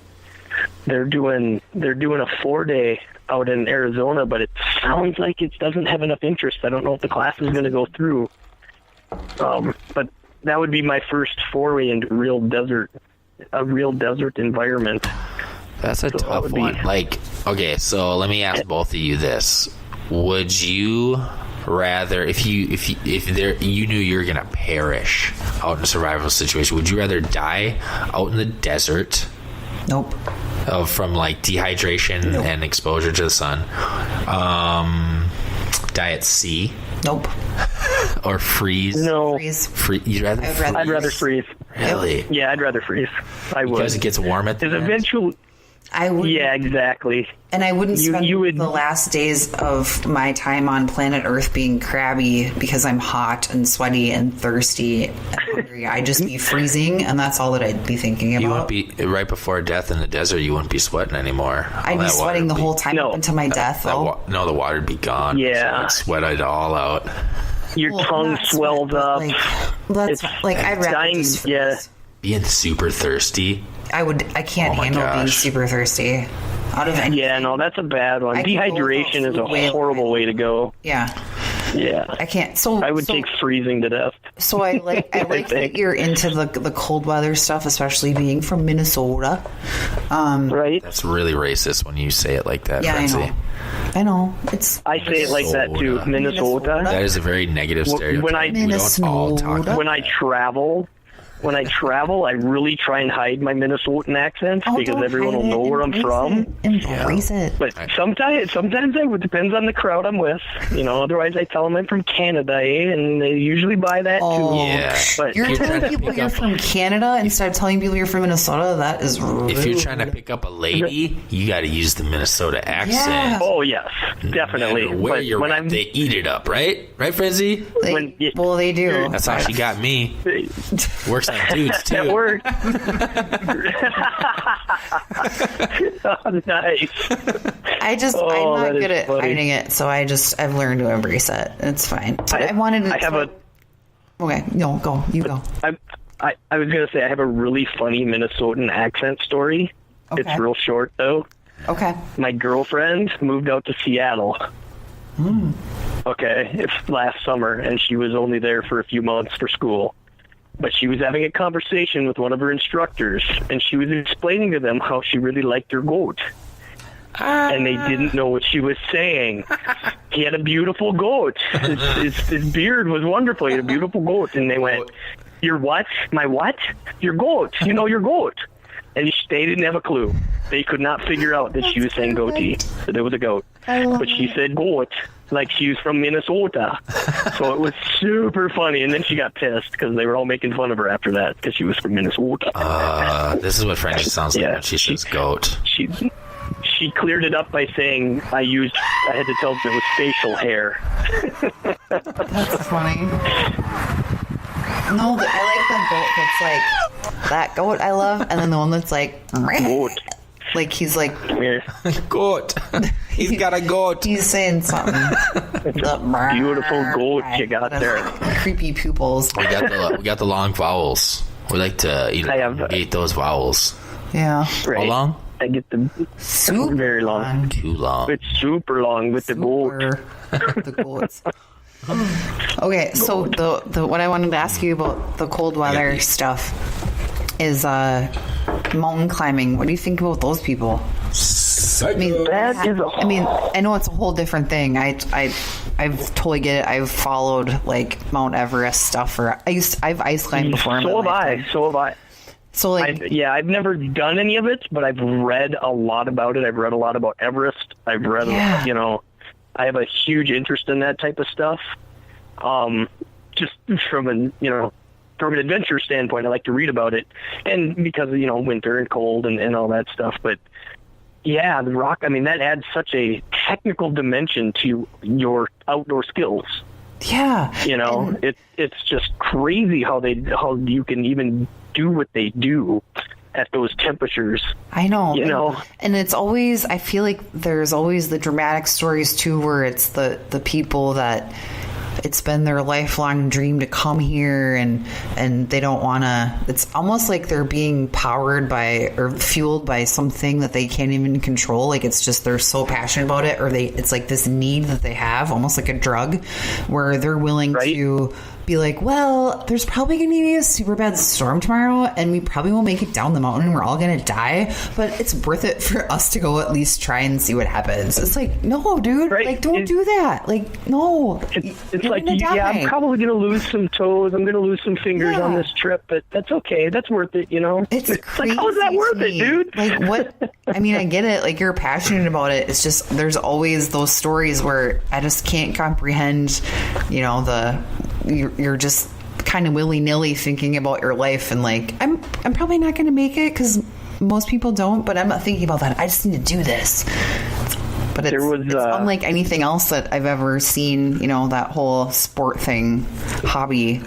They're doing a 4-day out in Arizona, but it sounds like it doesn't have enough interest. I don't know if the class is going to go through. But that would be my first foray into a real desert environment. That's a tough one. Like, okay, so let me ask both of you this. Would you rather, if you knew you were gonna perish out in a survival situation, would you rather die out in the desert? Nope. From like dehydration and exposure to the sun. Die at sea. Nope. Or freeze. No. You'd rather freeze? I'd rather freeze. Really? Yeah, I'd rather freeze. I would. Because it gets warm at the end? Eventually. I would. Yeah, exactly. And I wouldn't spend the last days of my time on planet Earth being crabby because I'm hot and sweaty and thirsty and hungry. I'd just be freezing, and that's all that I'd be thinking about. You wouldn't be, right before death in the desert, you wouldn't be sweating anymore. I'd be sweating the whole time up until my death, though. No, the water'd be gone. Yeah. So I'd sweat it all out. Your tongue swells up. I'd rather just freeze. Being super thirsty. I can't handle being super thirsty. Out of anything. Yeah, no, that's a bad one. Dehydration is a horrible way to go. Yeah. Yeah. I can't. I would take freezing to death. So I like that you're into the cold weather stuff, especially being from Minnesota. Right. That's really racist when you say it like that, Yeah, Frenzy. I know. I say it like that too. Minnesota. That is a very negative stereotype. When I travel, I really try and hide my Minnesotan accent because everyone will know where I'm from. Embrace it. But sometimes it depends on the crowd I'm with. Otherwise I tell them I'm from Canada, and they usually buy that too. Yeah. But you're telling people you're from Canada instead of telling people you're from Minnesota? That is rude. If you're trying to pick up a lady, you got to use the Minnesota accent. Yeah. Oh, yes. Definitely. No where you're at, they eat it up, right? Right, Frenzy? Well, they do. That's how she got me. Works on dudes, too. That worked. Nice. I'm not good at hiding it, so I've learned to embrace it. It's fine. Okay, no, go. You go. I was going to say I have a really funny Minnesotan accent story. Okay. It's real short, though. Okay. My girlfriend moved out to Seattle. Okay, it's last summer, and she was only there for a few months for school. But she was having a conversation with one of her instructors, and she was explaining to them how she really liked her goat. And they didn't know what she was saying. He had a beautiful goat. His beard was wonderful. He had a beautiful goat. And they went, "Your what? My what? Your goat. Your goat." And they didn't have a clue. They could not figure out that she was saying goatee, that it was a goat. But she said goat, like she was from Minnesota. So it was super funny. And then she got pissed because they were all making fun of her after that because she was from Minnesota. This is what French sounds like when she says goat. She cleared it up by saying I had to tell them it was facial hair. That's funny. No, I like the goat that's like, that goat I love, and then the one that's like, goat. Like he's like, goat. He's got a goat. He's saying something. Beautiful goat you got there. Creepy pupils. We got the long vowels. We like to eat those vowels. Yeah. Right. How long? I get them very long. Too long. It's super long with the goat. The goats. Okay, so the what I wanted to ask you about the cold weather stuff is mountain climbing. What do you think about those people? I mean, I know it's a whole different thing. I totally get it. I've followed like Mount Everest stuff, I've ice climbed before. So have I. So I've never done any of it, but I've read a lot about it. I've read a lot about Everest. I've read, I have a huge interest in that type of stuff. Just from an adventure standpoint, I like to read about it, and because winter and cold and all that stuff. But yeah, the rock. I mean, that adds such a technical dimension to your outdoor skills. Yeah, it's just crazy how you can even do what they do at those temperatures. I know. And it's always, I feel like there's always the dramatic stories too, where it's the people that it's been their lifelong dream to come here and they don't want to. It's almost like they're being powered by or fueled by something that they can't even control. Like it's just they're so passionate about it, or it's like this need that they have, almost like a drug, where they're willing to be like, well, there's probably going to be a super bad storm tomorrow and we probably won't make it down the mountain and we're all going to die, but it's worth it for us to go at least try and see what happens. It's like, no, dude, Right. like, don't do that. Like, no. It's like, yeah, I'm probably going to lose some toes. I'm going to lose some fingers on this trip, but that's okay. That's worth it, you know? It's like, how is that worth it, dude? Like, what? I mean, I get it. Like, you're passionate about it. It's just, there's always those stories where I just can't comprehend, you know, you're just kind of willy-nilly thinking about your life and like, I'm probably not going to make it because most people don't, but I'm not thinking about that. I just need to do this. But it's unlike anything else that I've ever seen, you know, that whole sport thing, hobby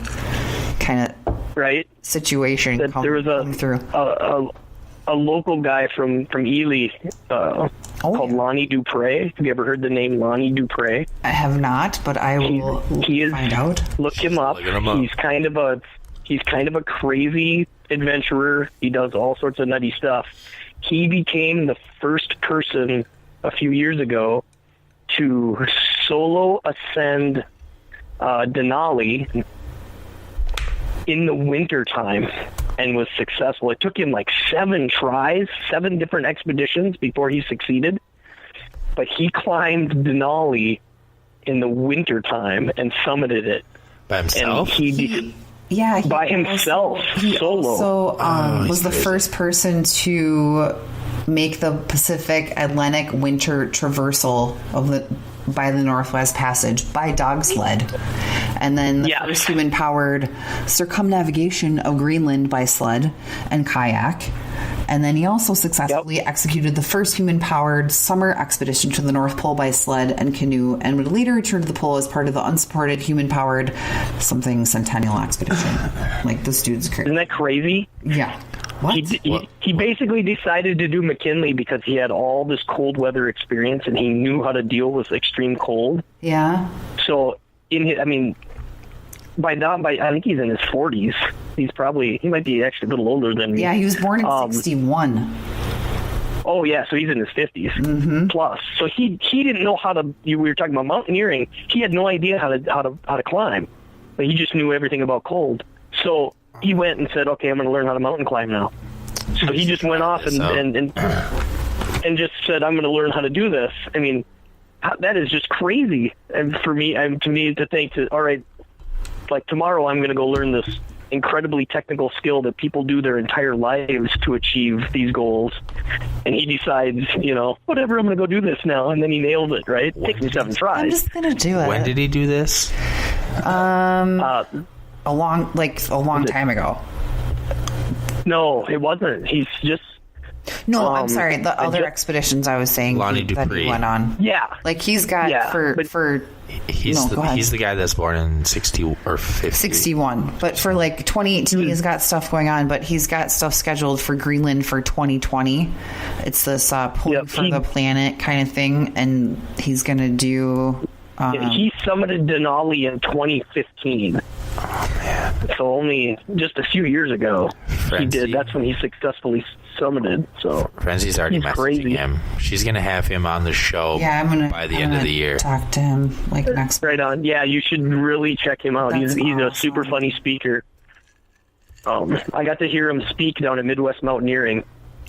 kind of situation. There was a local guy from Ely called Lonnie Dupre. Have you ever heard the name Lonnie Dupre? I have not, but I will find out. Look him up. He's kind of a crazy adventurer. He does all sorts of nutty stuff. He became the first person a few years ago to solo ascend Denali in the wintertime and was successful. It took him like 7 tries, 7 different expeditions before he succeeded. But he climbed Denali in the wintertime and summited it. By himself? By himself, he solo. Also was the first person to make the Pacific Atlantic winter traversal by the Northwest Passage by dog sled. And then the first human-powered circumnavigation of Greenland by sled and kayak. And then he also successfully executed the first human-powered summer expedition to the North Pole by sled and canoe, and would later return to the pole as part of the unsupported human-powered something centennial expedition. Like, this dude's crazy. Isn't that crazy? Yeah. What? He basically decided to do McKinley because he had all this cold weather experience and he knew how to deal with extreme cold. Yeah. So by I think he's in his 40s. He might be actually a little older than me. Yeah, he was born in 61. Oh yeah, so he's in his 50s plus. So he didn't know how to. We were talking about mountaineering. He had no idea how to climb, but he just knew everything about cold. So he went and said, "Okay, I'm going to learn how to mountain climb now." So he just went off and just said, "I'm going to learn how to do this." I mean, that is just crazy. And for me, to me to think all right, like tomorrow I'm going to go learn this incredibly technical skill that people do their entire lives to achieve these goals. And he decides, whatever, I'm going to go do this now. And then he nails it, right? It takes him 7 tries. I'm just going to do it. When did he do this? A long time ago. No, it wasn't. He's just... No, I'm sorry. The other expeditions I was saying Lonnie that he went on. Yeah. Like he's got He's the guy that's born in 60 or 50. 61. But for like 2018, he's got stuff going on, but he's got stuff scheduled for Greenland for 2020. It's this pulling for the planet kind of thing, and he's going to do... he summited Denali in 2015. Oh, man. So only just a few years ago he did. That's when he successfully summited. So Frenzy's already messaging him. She's going to have him on the show by the end of the year. Talk to him next Right on. Yeah, you should really check him out. He's a super funny speaker. I got to hear him speak down at Midwest Mountaineering.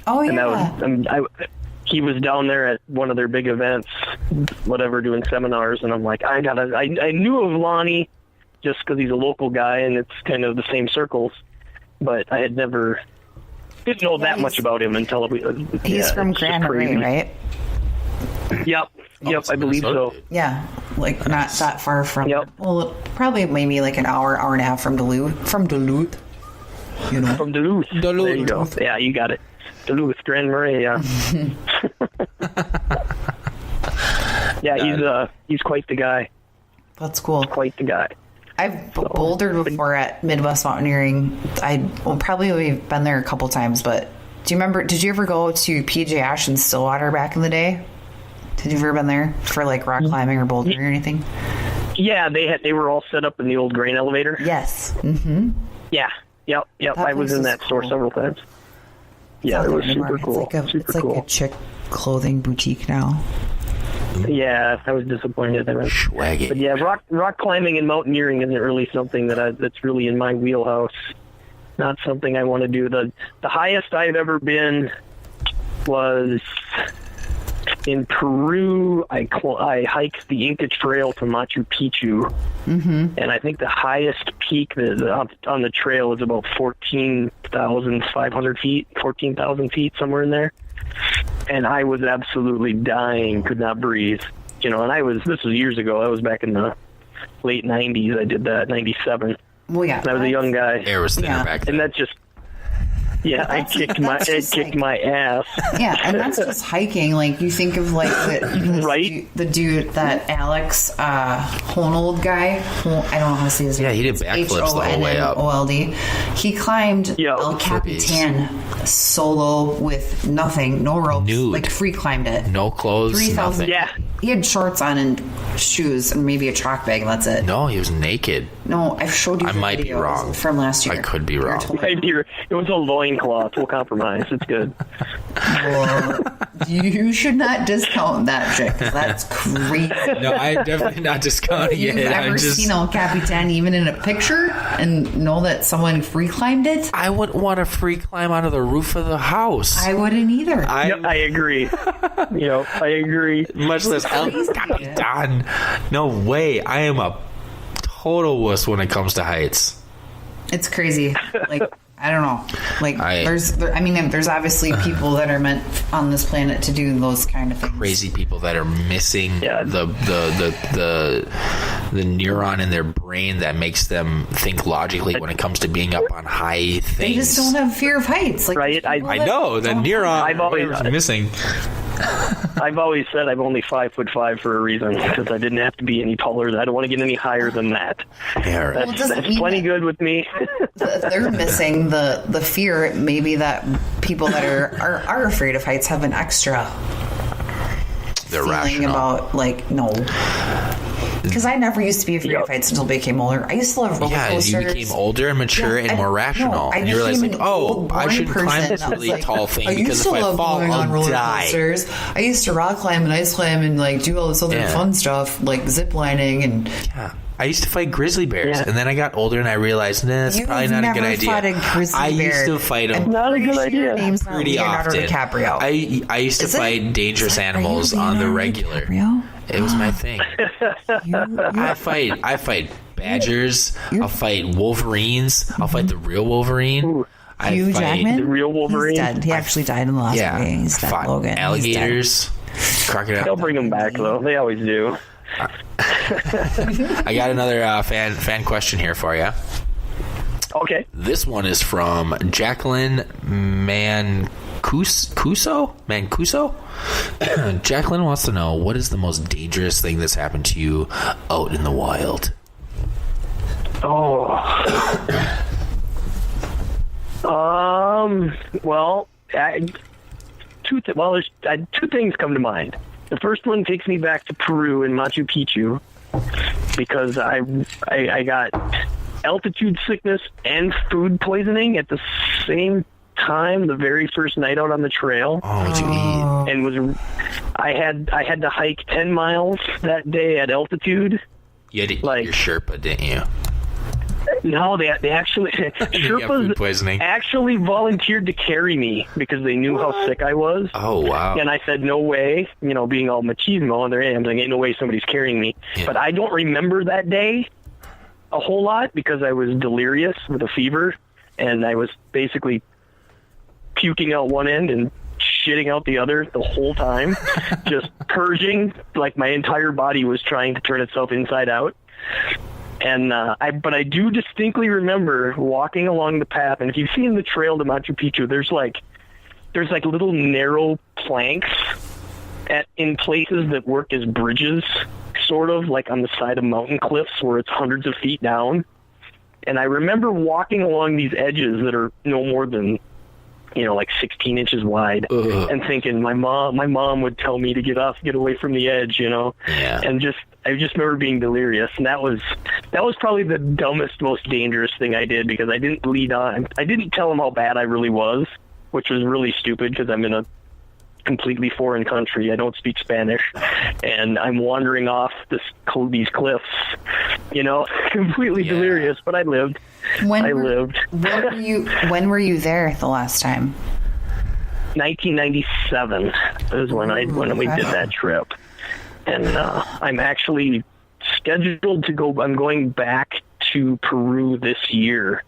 Oh, yeah. And he was down there at one of their big events, doing seminars, and I'm like, I knew of Lonnie just because he's a local guy and it's kind of the same circles, but I had didn't know that much about him until he's from Grand Marais, right? Yep, I believe so. Yeah, not that far from. Yep. Well, probably maybe like an hour and a half from Duluth. From Duluth. From Duluth. There you go. Yeah, you got it. Duluth, Grand Marais. Yeah. Yeah, he's quite the guy. That's cool. Quite the guy. I've bouldered before at Midwest Mountaineering. Probably been there a couple times, but do you remember? Did you ever go to PJ Ash in Stillwater back in the day? Did you ever been there for rock climbing or bouldering or anything? Yeah, they were all set up in the old grain elevator. Yes. Mm-hmm. Yeah. Yep. I was in that store several times. Yeah, it was super cool. It's like a chick clothing boutique now. Yeah, I was disappointed. Swaggy. But yeah, rock climbing and mountaineering isn't really something that's really in my wheelhouse. Not something I want to do. The highest I've ever been was in Peru. I hiked the Inca Trail to Machu Picchu, and I think the highest peak on the trail is about 14,500 feet, 14,000 feet, somewhere in there. And I was absolutely dying, could not breathe. And this was years ago. I was back in the late 90s. I did that, 97. Well, yeah. And I was a young guy. Air was thinner back then. And that just... Yeah, I kicked my ass. Yeah, and that's just hiking. Like, you think of like the dude, that Alex Honnold guy. I don't know how to say his name. Yeah, he did backflips the whole way up. Honnold. He climbed El Capitan solo with nothing, no ropes. Nude. Like, free climbed it. No clothes, nothing. Yeah. He had shorts on and shoes and maybe a chalk bag, and that's it. No, he was naked. No, I've showed you. I might be wrong from last year. I could be wrong. It was a loincloth. We'll compromise. It's good. Well, you should not discount that shit, because that's crazy. No, I'm definitely not discounting it. You've ever seen El Capitan even in a picture and know that someone free climbed it? I wouldn't want to free climb onto the roof of the house. I wouldn't either. I agree. I agree. Much less El Capitan. No way. I am a total wuss when it comes to heights. It's crazy. Like, I don't know. Like, there's obviously people that are meant on this planet to do those kind of things. Crazy people that are missing the neuron in their brain that makes them think logically when it comes to being up on high things. They just don't have fear of heights. Like, right? I know the neuron is missing. I've always said I'm only 5'5" for a reason, because I didn't have to be any taller. I don't want to get any higher than that. Yeah, right. That's plenty good with me. If they're missing the fear, maybe that people that are afraid of heights have an extra feeling rational about, like, no. Because I never used to be afraid of heights until I became older. I used to love roller coasters. Yeah, you became older and mature and more rational. And you realize, like, I shouldn't climb this really tall thing, because if I fall, I'll die. I used to rock climb and ice climb and, like, do all this other fun stuff, like zip lining and... Yeah. I used to fight grizzly bears, and then I got older and I realized, it's probably not a good idea. I used to fight them not a good idea. pretty often. I used to fight dangerous animals on the regular. It was my thing. I fight badgers. I'll fight wolverines. I'll fight the real Wolverine. Hugh Jackman? The real Wolverine? He's dead. He actually died in the last movie. He's dead. Logan. Alligators. Crocodile. They'll bring them back, though. They always do. I got another fan question here for you. Okay. This one is from Jacqueline Mancuso. Jacqueline wants to know, what is the most dangerous thing that's happened to you out in the wild? There's two things come to mind. The first one takes me back to Peru and Machu Picchu, because I got altitude sickness and food poisoning at the same time, the very first night out on the trail. Oh, what'd you eat? And I had to hike 10 miles that day at altitude. You had to eat your Sherpa, didn't you? No, they actually Sherpas actually volunteered to carry me because they knew how sick I was. Oh, wow. And I said, no way, being all machismo on their end, I'm like, ain't no way somebody's carrying me. Yeah. But I don't remember that day a whole lot because I was delirious with a fever, and I was basically puking out one end and shitting out the other the whole time, just purging, like my entire body was trying to turn itself inside out. And but I do distinctly remember walking along the path, and if you've seen the trail to Machu Picchu, there's like little narrow planks in places that work as bridges, sort of like on the side of mountain cliffs where it's hundreds of feet down. And I remember walking along these edges that are no more than like 16 inches wide, and thinking my mom would tell me to get away from the edge, Yeah. And I just remember being delirious, and that was probably the dumbest, most dangerous thing I did, because I didn't lead on. I didn't tell him how bad I really was, which was really stupid because I'm in a completely foreign country. I don't speak Spanish, and I'm wandering off these cliffs, completely delirious. But I lived. I lived. When were you there the last time? 1997 is when we did that trip, and I'm actually scheduled to go. I'm going back to Peru this year,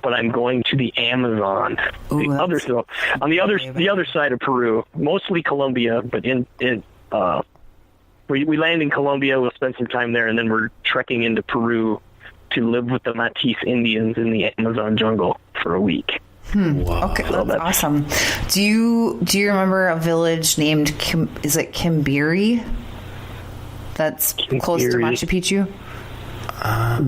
but I'm going to the Amazon, on the other side of Peru, mostly Colombia. But we land in Colombia. We'll spend some time there, and then we're trekking into Peru to live with the Matisse Indians in the Amazon jungle for a week. Wow. Okay, that's awesome. Do you remember a village named is it Kimbiri? That's close to Machu Picchu.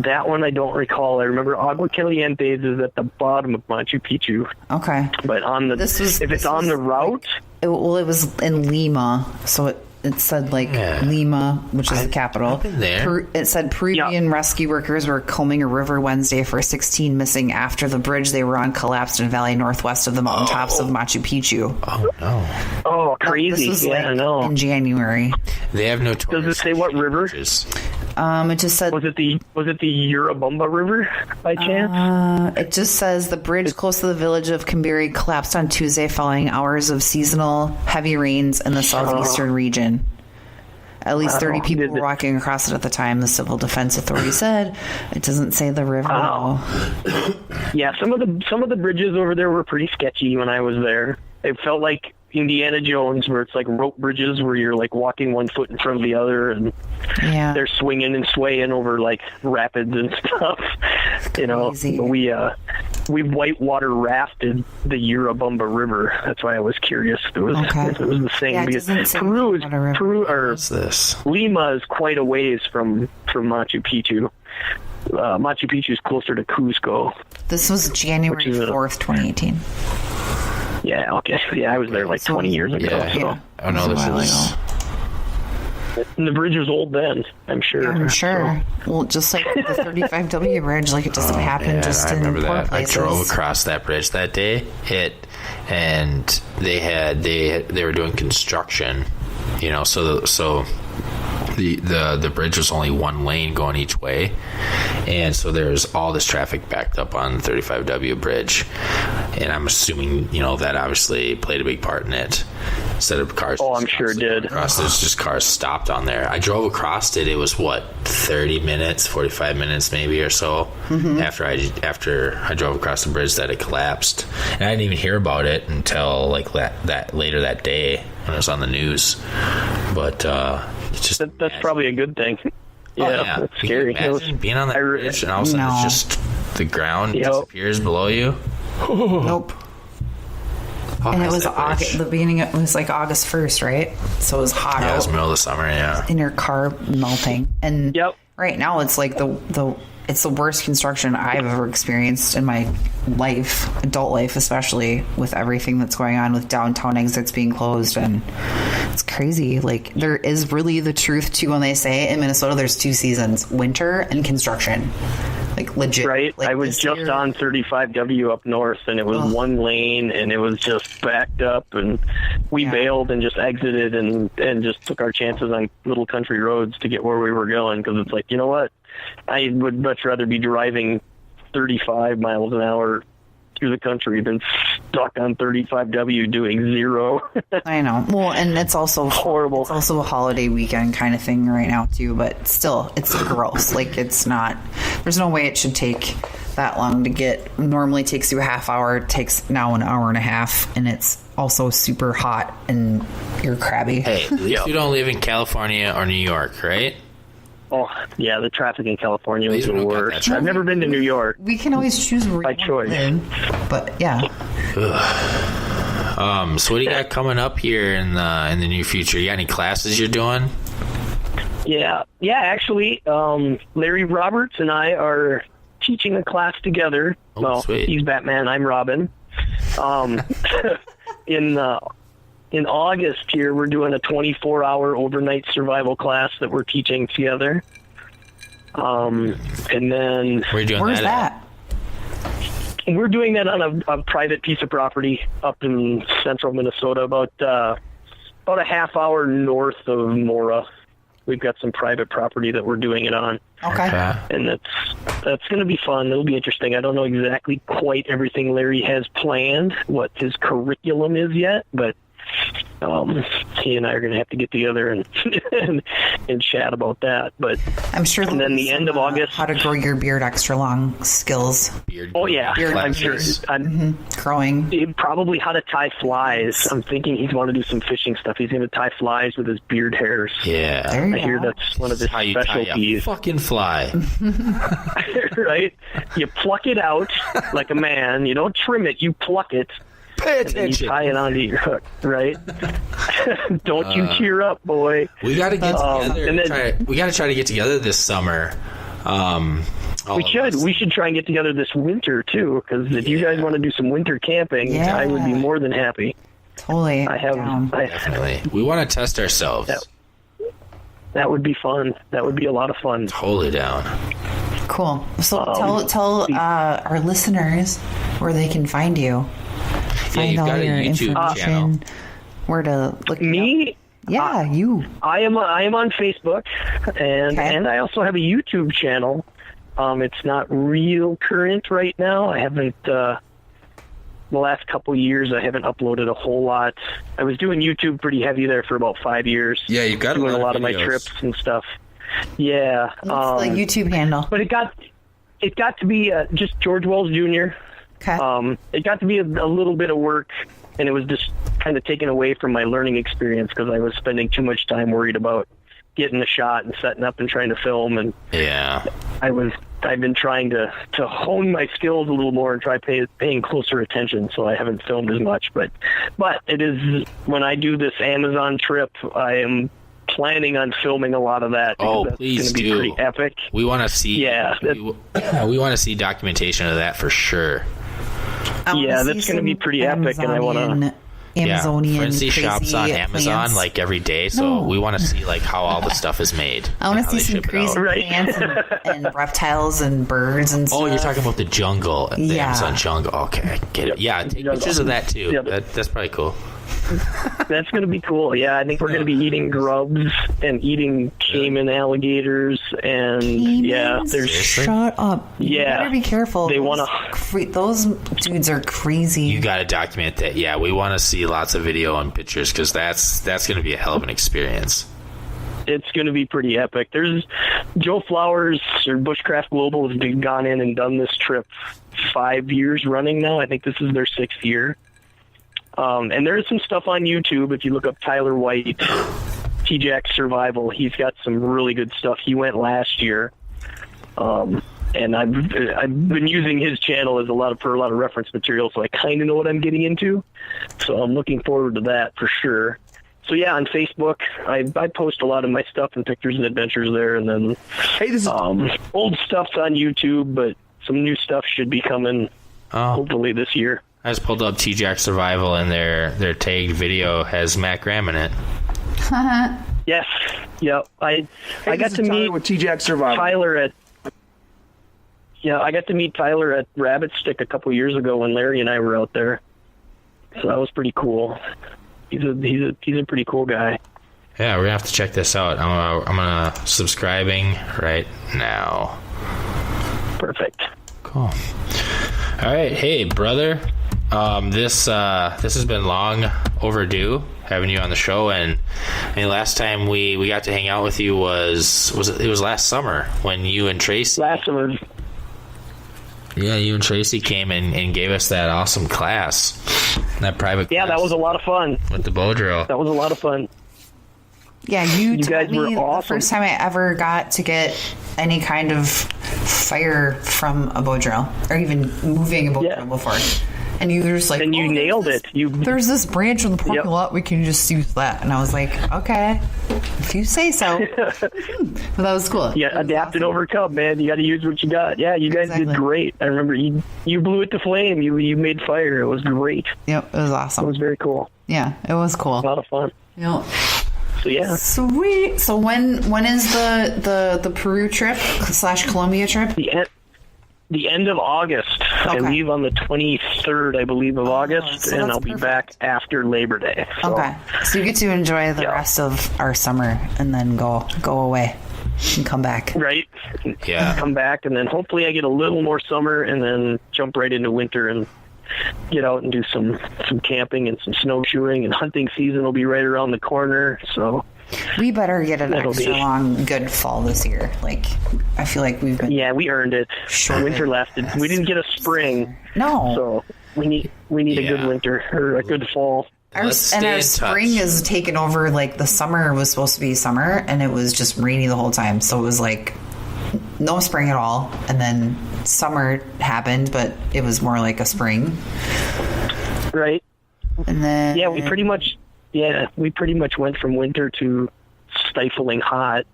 That one I don't recall. I remember Agua Calientes is at the bottom of Machu Picchu. Okay, but on the the route, it was in Lima, so it said Lima, which is the capital. I've been there. It said Peruvian rescue workers were combing a river Wednesday for 16 missing after the bridge they were on collapsed in a valley northwest of the mountaintops of Machu Picchu. Oh no! Oh, crazy! This was in January. They have no. Does it say what river? It just said. Was it the Urubamba River by chance? It just says the bridge close to the village of Kimbiri collapsed on Tuesday following hours of seasonal heavy rains in the southeastern region. At least 30 people were walking across it at the time, the Civil Defense Authority said. It doesn't say the river. Yeah, some of the bridges over there were pretty sketchy when I was there. It felt like Indiana Jones, where it's like rope bridges where you're like walking one foot in front of the other, and they're swinging and swaying over like rapids and stuff. We whitewater rafted the Urubamba River. That's why I was curious if it was the same. Yeah, because Lima is quite a ways from Machu Picchu. Machu Picchu is closer to Cusco. This was January 4th, 2018. Yeah, okay. Yeah, I was there like 20 years ago. Yeah. Oh, no, this is... And the bridge was old then, I'm sure. I'm sure. So. Well, just like the 35W bridge, it doesn't happen just in poor places. I drove across that bridge that day, and they were doing construction, so the bridge was only one lane going each way, and so there's all this traffic backed up on the 35W bridge, and I'm assuming that obviously played a big part in it. Instead of cars, I'm sure it did. There's just cars stopped on there. I drove across it. It was 30 minutes, 45 minutes maybe or so after I drove across the bridge that it collapsed, and I didn't even hear about it until that later that day when it was on the news. But it's just that's probably a good thing. Yeah, it's scary. Being on that bridge and all of a sudden it's just the ground disappears below you. Nope. And it was August, the beginning. It was like August 1st, right? So it was hot. Yeah, it was middle of the summer. Yeah, in your car melting, and right now it's like it's the worst construction I've ever experienced in my life, adult life, especially with everything that's going on with downtown exits being closed, and it's crazy. Like there is really the truth too when they say in Minnesota there's 2 seasons: winter and construction. Like legit. Right. Like I was just on 35W up north, and it was one lane, and it was just backed up, and we bailed and just exited and just took our chances on little country roads to get where we were going, because it's like, you know what? I would much rather be driving 35 miles an hour through the country than stuck on 35W doing 0. I know. Well, and it's also horrible. It's also a holiday weekend kind of thing right now too, but still, it's gross. Like it's not. There's no way it should take that long to get. Normally takes you a half hour. It takes now an hour and a half, and it's also super hot and you're crabby. Hey, at least you don't live in California or New York, right? Oh, yeah, the traffic in California is the worst. I've never been to New York. We can always choose where by choice. But, yeah. So what do you got coming up here in the near future? You got any classes you're doing? Yeah, actually, Larry Roberts and I are teaching a class together. Sweet. He's Batman, I'm Robin. In August here, we're doing a 24-hour overnight survival class that we're teaching together. And then... Where's that? We're doing that on a private piece of property up in central Minnesota, about about a half hour north of Mora. We've got some private property that we're doing it on. Okay. And that's going to be fun. It'll be interesting. I don't know exactly quite everything Larry has planned, what his curriculum is yet, but he and I are going to have to get together and chat about that. But I'm sure. And then the end of August, how to grow your beard extra long skills. Beard I'm sure. Growing. Probably how to tie flies. I'm thinking he's want to do some fishing stuff. He's going to tie flies with his beard hairs. Yeah, I hear that's one of his how you specialties. tie a fucking fly. Right? You pluck it out like a man. You don't trim it. You pluck it. Pay attention. And then you tie it onto your hook, right? Don't you tear up, boy. We got to get together. We got to try to get together this summer. We should try and get together this winter too, because if you guys want to do some winter camping, I would be more than happy. Totally. Definitely. We want to test ourselves. That would be fun. That would be a lot of fun. Totally down. Cool. So tell our listeners where they can find you. Find all your information. Where to look me? Yeah, you. I am on Facebook, and I also have a YouTube channel. It's not real current right now. I haven't. The last couple years, I haven't uploaded a whole lot. I was doing YouTube pretty heavy there for about 5 years. Yeah, you got doing a lot of my videos. trips and stuff. Yeah. What's the YouTube handle? But it got to be just George Wells Jr. Okay. It got to be a little bit of work, and it was just kind of taken away from my learning experience because I was spending too much time worried about getting a shot and setting up and trying to film. And I've been trying to hone my skills a little more and try paying closer attention, so I haven't filmed as much. But it is, when I do this Amazon trip, I am planning on filming a lot that. Oh, that's please be do. Pretty epic. We want to see. Yeah, we want to see documentation of that for sure. Yeah, that's going to be pretty epic, and I want to. Amazonian Frenzy shops on Amazon plants. like every day, so we want to see like how all the stuff is made. I want to see some crazy plants and reptiles and birds and stuff. Oh, you're talking about the jungle, the Amazon jungle. Okay, I get it. Yeah, take pictures of that too. Yep. That's probably cool. That's going to be cool. Yeah, I think we're going to be eating grubs and eating caiman alligators, and there's shut up. You better be careful. They want to. Those dudes are crazy. You got to document that. Yeah, we want to see lots of video and pictures because that's going to be a hell of an experience. It's going to be pretty epic. There's Joe Flowers or Bushcraft Global has gone in and done this trip 5 years running now. I think this is their 6th year. And there's some stuff on YouTube. If you look up Tyler White, T-Jack Survival, he's got some really good stuff. He went last year. And I've been using his channel as a lot of reference material, so I kind of know what I'm getting into. So I'm looking forward to that for sure. So yeah, on Facebook, I post a lot of my stuff and pictures and adventures there, and then old stuff's on YouTube, but some new stuff should be coming hopefully this year. I just pulled up T-Jack Survival, and their tagged video has Matt Graham in it. Yes, yeah. I got to meet with T-Jack Survival. Tyler I got to meet Tyler at Rabbit Stick a couple years ago when Larry and I were out there. So that was pretty cool. He's a pretty cool guy. Yeah, we're gonna have to check this out. I'm gonna subscribing right now. Perfect. Cool. All right, hey brother. This has been long overdue having you on the show, and last time we got to hang out with you was last summer when you and Tracy. Last summer. Yeah, you and Tracy came and gave us that awesome class, that private class. Yeah, that was a lot of fun. With the bow drill. That was a lot of fun. Yeah, you guys were awesome. The first time I ever got to get any kind of fire from a bow drill, or even moving a bow drill before. And you were just like, and you nailed it. There's this branch in the parking lot. We can just use that. And I was like, okay, if you say so. But that was cool. Yeah, adapt and overcome, man. You got to use what you got. Yeah, you guys did great. I remember you blew it to flame. You made fire. It was great. Yep, it was awesome. It was very cool. Yeah, it was cool. A lot of fun. Yep. So yeah. Sweet. So when is the Peru trip / Colombia trip? The end of August. I leave on the 23rd, I believe, of August, so and that's I'll be perfect. back after Labor Day. So, Okay. So you get to enjoy the rest of our summer and then go away and come back. Right? Yeah. Come back, and then hopefully I get a little more summer and then jump right into winter and get out and do some camping and some snowshoeing, and hunting season will be right around the corner. So We better get an That'll extra be- long, good fall this year. Like, I feel like we've been. Yeah, we earned it. Sure. Winter lasted. We didn't get a spring. No. So we need a good winter or a good fall. Our spring is taken over. Like the summer was supposed to be summer, and it was just rainy the whole time. So it was like no spring at all. And then summer happened, but it was more like a spring. Right. And then we pretty much went from winter to stifling hot.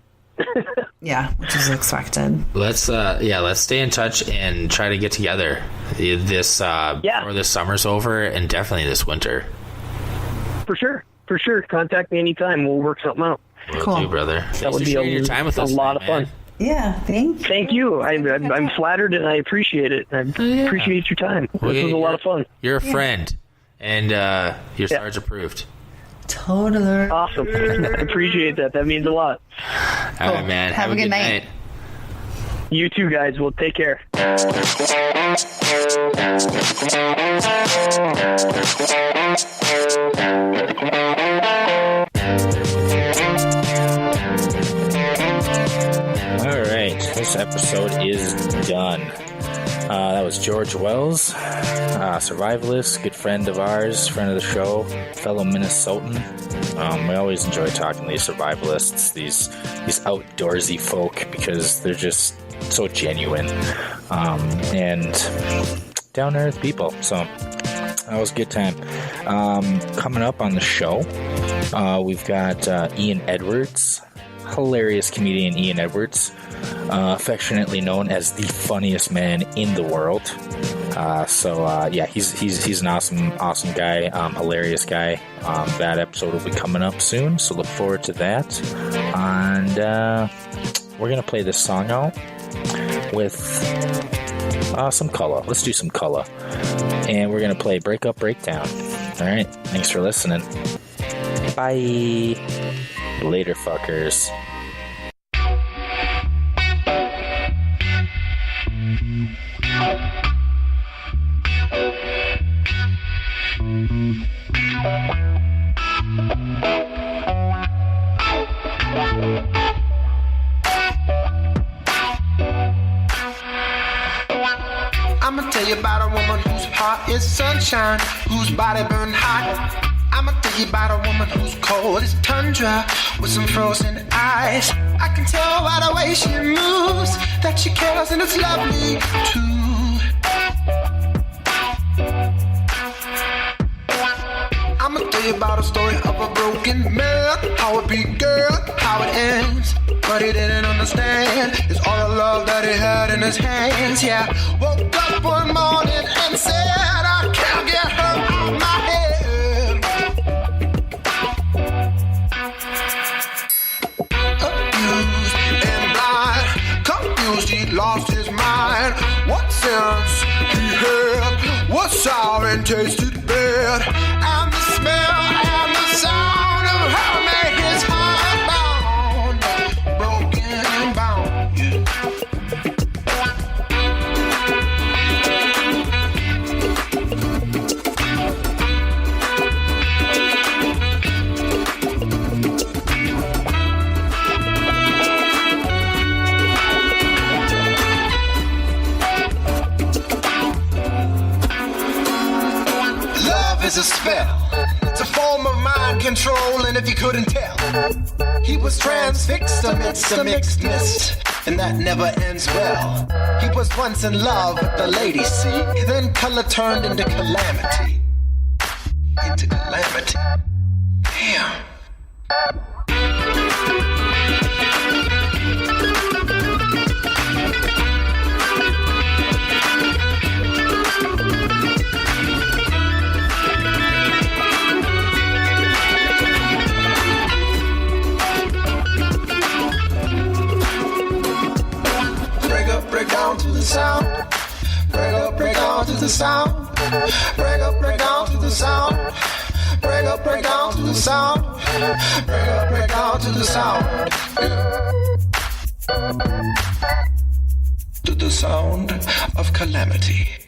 Yeah, which is expected. Let's stay in touch and try to get together this before this summer's over, and definitely this winter. For sure. Contact me anytime. We'll work something out. Will do, brother. That Thanks would for be sharing your time with us. a lot of man. fun. Yeah, thank you. I'm flattered and I appreciate it. I appreciate your time. This was a lot of fun. You're a friend, and your Sarge approved. Totally. Awesome. I appreciate that. That means a lot. All right, man. Have a good night. You too, guys. Well, take care. All right, this episode is done. That was George Wells, survivalist, good friend of ours, friend of the show, fellow Minnesotan. We always enjoy talking to these survivalists, these outdoorsy folk, because they're just so genuine and down to earth people. So that was a good time. Coming up on the show, we've got Ian Edwards, hilarious comedian Ian Edwards, affectionately known as the funniest man in the world. He's an awesome guy, hilarious guy. That episode will be coming up soon, so look forward to that. And we're gonna play this song out with some color. Let's do some color, and we're gonna play Break Up Breakdown. All right, thanks for listening. Bye. Later, fuckers. I'ma tell you about a woman whose heart is sunshine, whose body burned hot. I'ma tell you about a woman who's cold as tundra, with some frozen eyes. I can tell by the way she moves that she cares, and it's lovely too. I'ma tell you about a story of a broken man, how it began, how it ends. What he didn't understand is all the love that he had in his hands. Yeah, woke up one morning and said, I can't get her out of my head. Abused and blind, confused, he lost his mind. What sense he had was sour and tasted bad, and the smell and the sound of her made his heart bound, broken bound. Love is a spell. It's a form of mind control, and if you couldn't tell, he was transfixed amidst a mixed mist, and that never ends well. He was once in love with the lady, see, then color turned into calamity. Into calamity. Damn. Break up, break down to the sound. Break up, break down to sound. Break up, break down to the sound. Break up, break down to the sound. Break up, break down to the sound. To the sound of calamity.